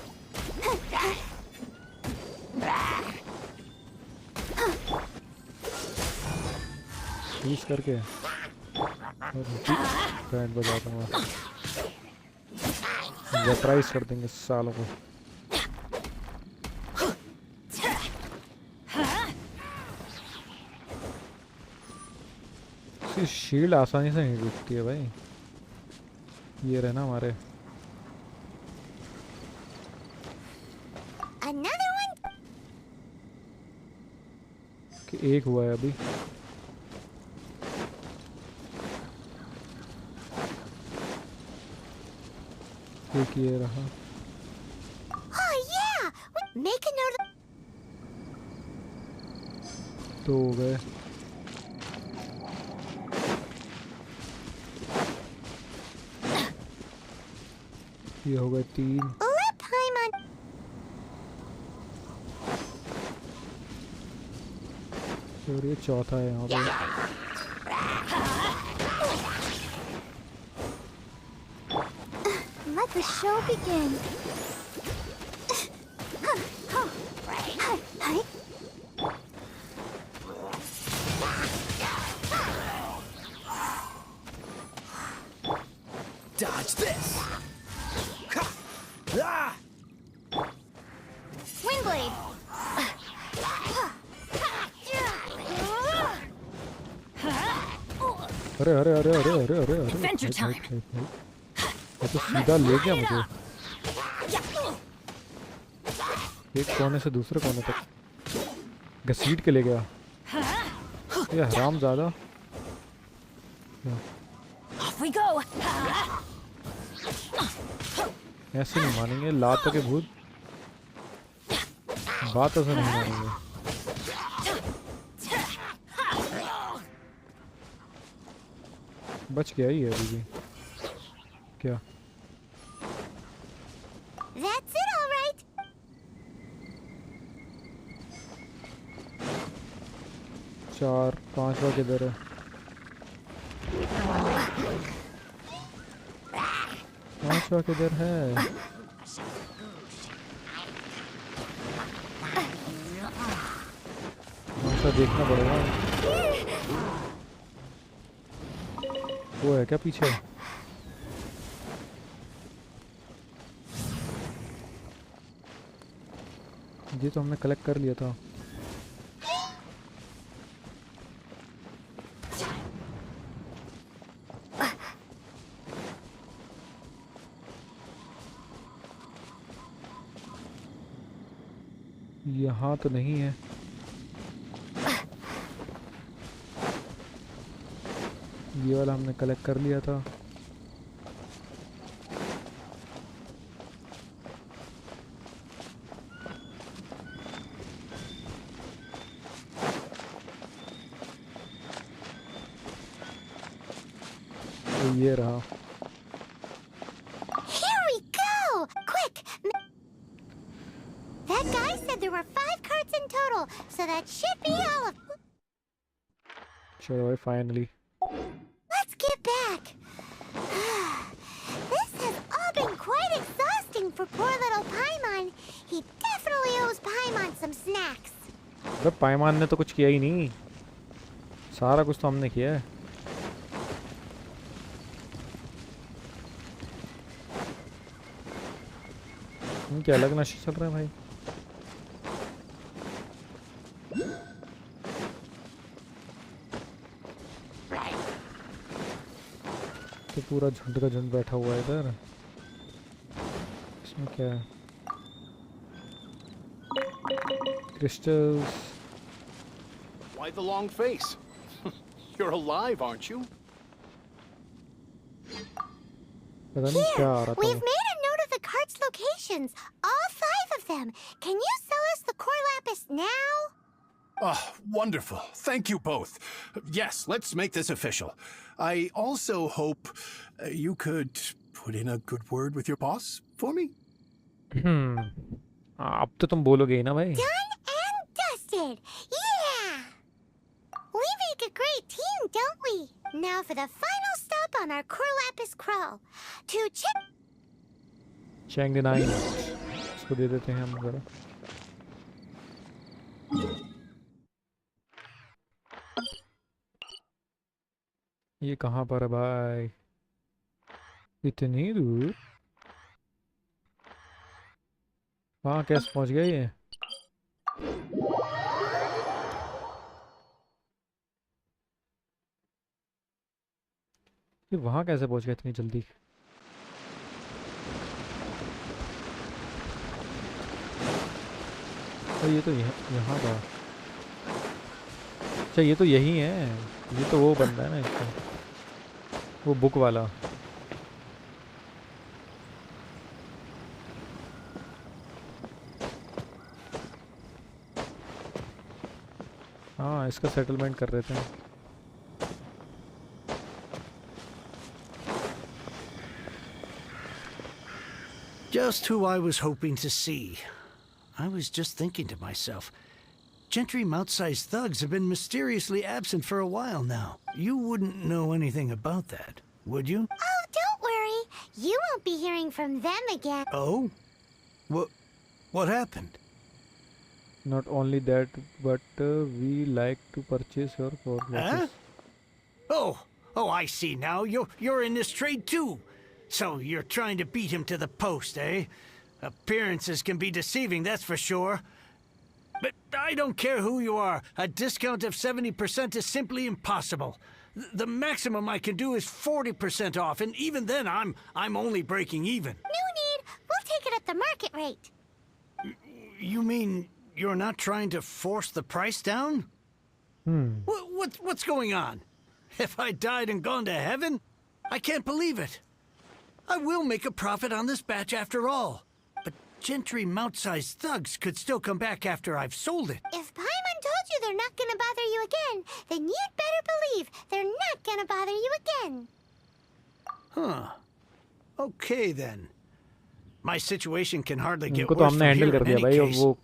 फ्रीज करके बैंड बजा दूंगा. सरप्राइज कर देंगे सालों को. शील्ड आसानी से नहीं टूटती है भाई. ये रहना हमारे. कि एक हुआ है अभी. एक ये रहा. तो हो गए. ये हो गए 3. और ये चौथा है यहाँ पे.
Let the show begin.
Dodge this.
Windblade.
अरे अरे अरे अरे अरे अरे अरे. ये तो सीधा ले गया मुझे. एक कोने से दूसरे कोने तक घसीट के ले गया. ये हराम ज़्यादा. ऐसे नहीं मानेंगे लातों के भूत. बातों से नहीं मानेंगे. बच गया ही है अभी भी. क्या?
That's it, all right.
4 5वां किधर है? 5वां किधर है? ऐसा देखना पड़ेगा. वो है क्या पीछे? ये तो हमने कलेक्ट कर लिया था. यहाँ तो नहीं है। ये वाला हमने कलेक्ट कर लिया था। तो ये रहा।
Here we go! Quick! That guy said there were 5 carts in total, so that should be all of...
चलो भाई finally.
Let's get back! This has all been quite exhausting for poor little Paimon. He definitely owes Paimon some snacks.
अरे पायमान ने तो कुछ किया ही नहीं, सारा कुछ तो हमने किया है। क्या अलग नशे चल रहा है भाई। तो पूरा झुंड का झुंड बैठा हुआ है इधर। इसमें क्या है? Crystals.
Why the long face? You're alive, aren't you?
पता नहीं क्या आ रहा था।
We've made a note of the carts' locations, all 5 of them. Can you sell us the core lapis now?
Oh, wonderful. Thank you both. Yes, let's make this official. I also hope you could put in a good word with your boss for me.
अब तो तुम बोलोगे ही ना भाई।
Done and dusted. Yeah! We make a great team, don't we? Now for the final stop on our core lapis crawl. To check...
Chang 9 इसको दे देते हैं हम जरा। ये कहाँ पर है भाई? इतनी दूर? वहाँ कैसे पहुँच गया ये? वहाँ कैसे पहुँच गया इतनी जल्दी? ये तो यहाँ था। अच्छा ये तो यही है। ये तो वो बंदा है ना इसका, वो बुक वाला। हाँ इसका सेटलमेंट कर रहे थे।
Just who I was hoping to see. I was just thinking to myself, Gentry mouth-sized thugs have been mysteriously absent for a while now. You wouldn't know anything about that, would you?
Oh, don't worry. You won't be hearing from them again.
Oh? What happened?
Not only that, but we like to purchase your core lapis.
Huh? Oh, I see now. You're in this trade too. So you're trying to beat him to the post, eh? Appearances can be deceiving, that's for sure. But I don't care who you are. A discount of 70% is simply impossible. The maximum I can do is 40% off, and even then I'm only breaking even.
No need. We'll take it at the market rate.
You mean you're not trying to force the price down? What's going on? Have I died and gone to heaven? I can't believe it. I will make a profit on this batch after all. But Gentry mouth-sized thugs could still come back after I've sold it.
If Paimon told you they're not gonna bother you again, then you'd better believe they're not gonna bother you again.
Huh. Okay then. My situation can hardly get
उनको तो
worse
हमने
from
handle
here
कर
in
दिया
any
भाई।
case.
वो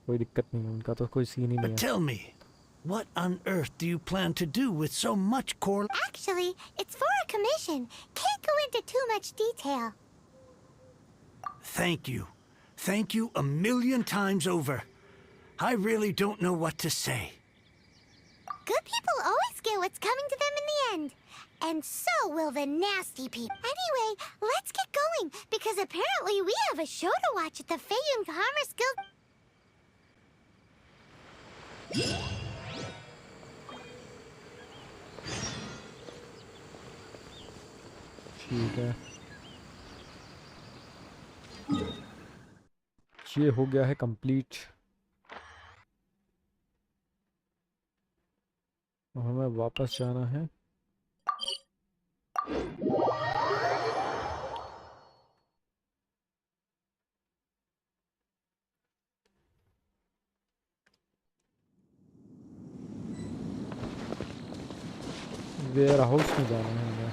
कोई दिक्कत नहीं, उनका तो कोई सीन ही नहीं
But
है।
tell me, what on earth do you plan to do with so much core?
Actually, it's for a commission. Can't go into too much detail.
Thank you. Thank you 1,000,000 times over. I really don't know what to say.
Good people always get what's coming to them in the end. And so will the nasty people. Anyway, let's get going, because apparently we have a show to watch at the Feiyun Commerce Guild.
ठीक है, ये हो गया है complete. हमें वापस जाना है। वेयर हाउस में जाना है हमें।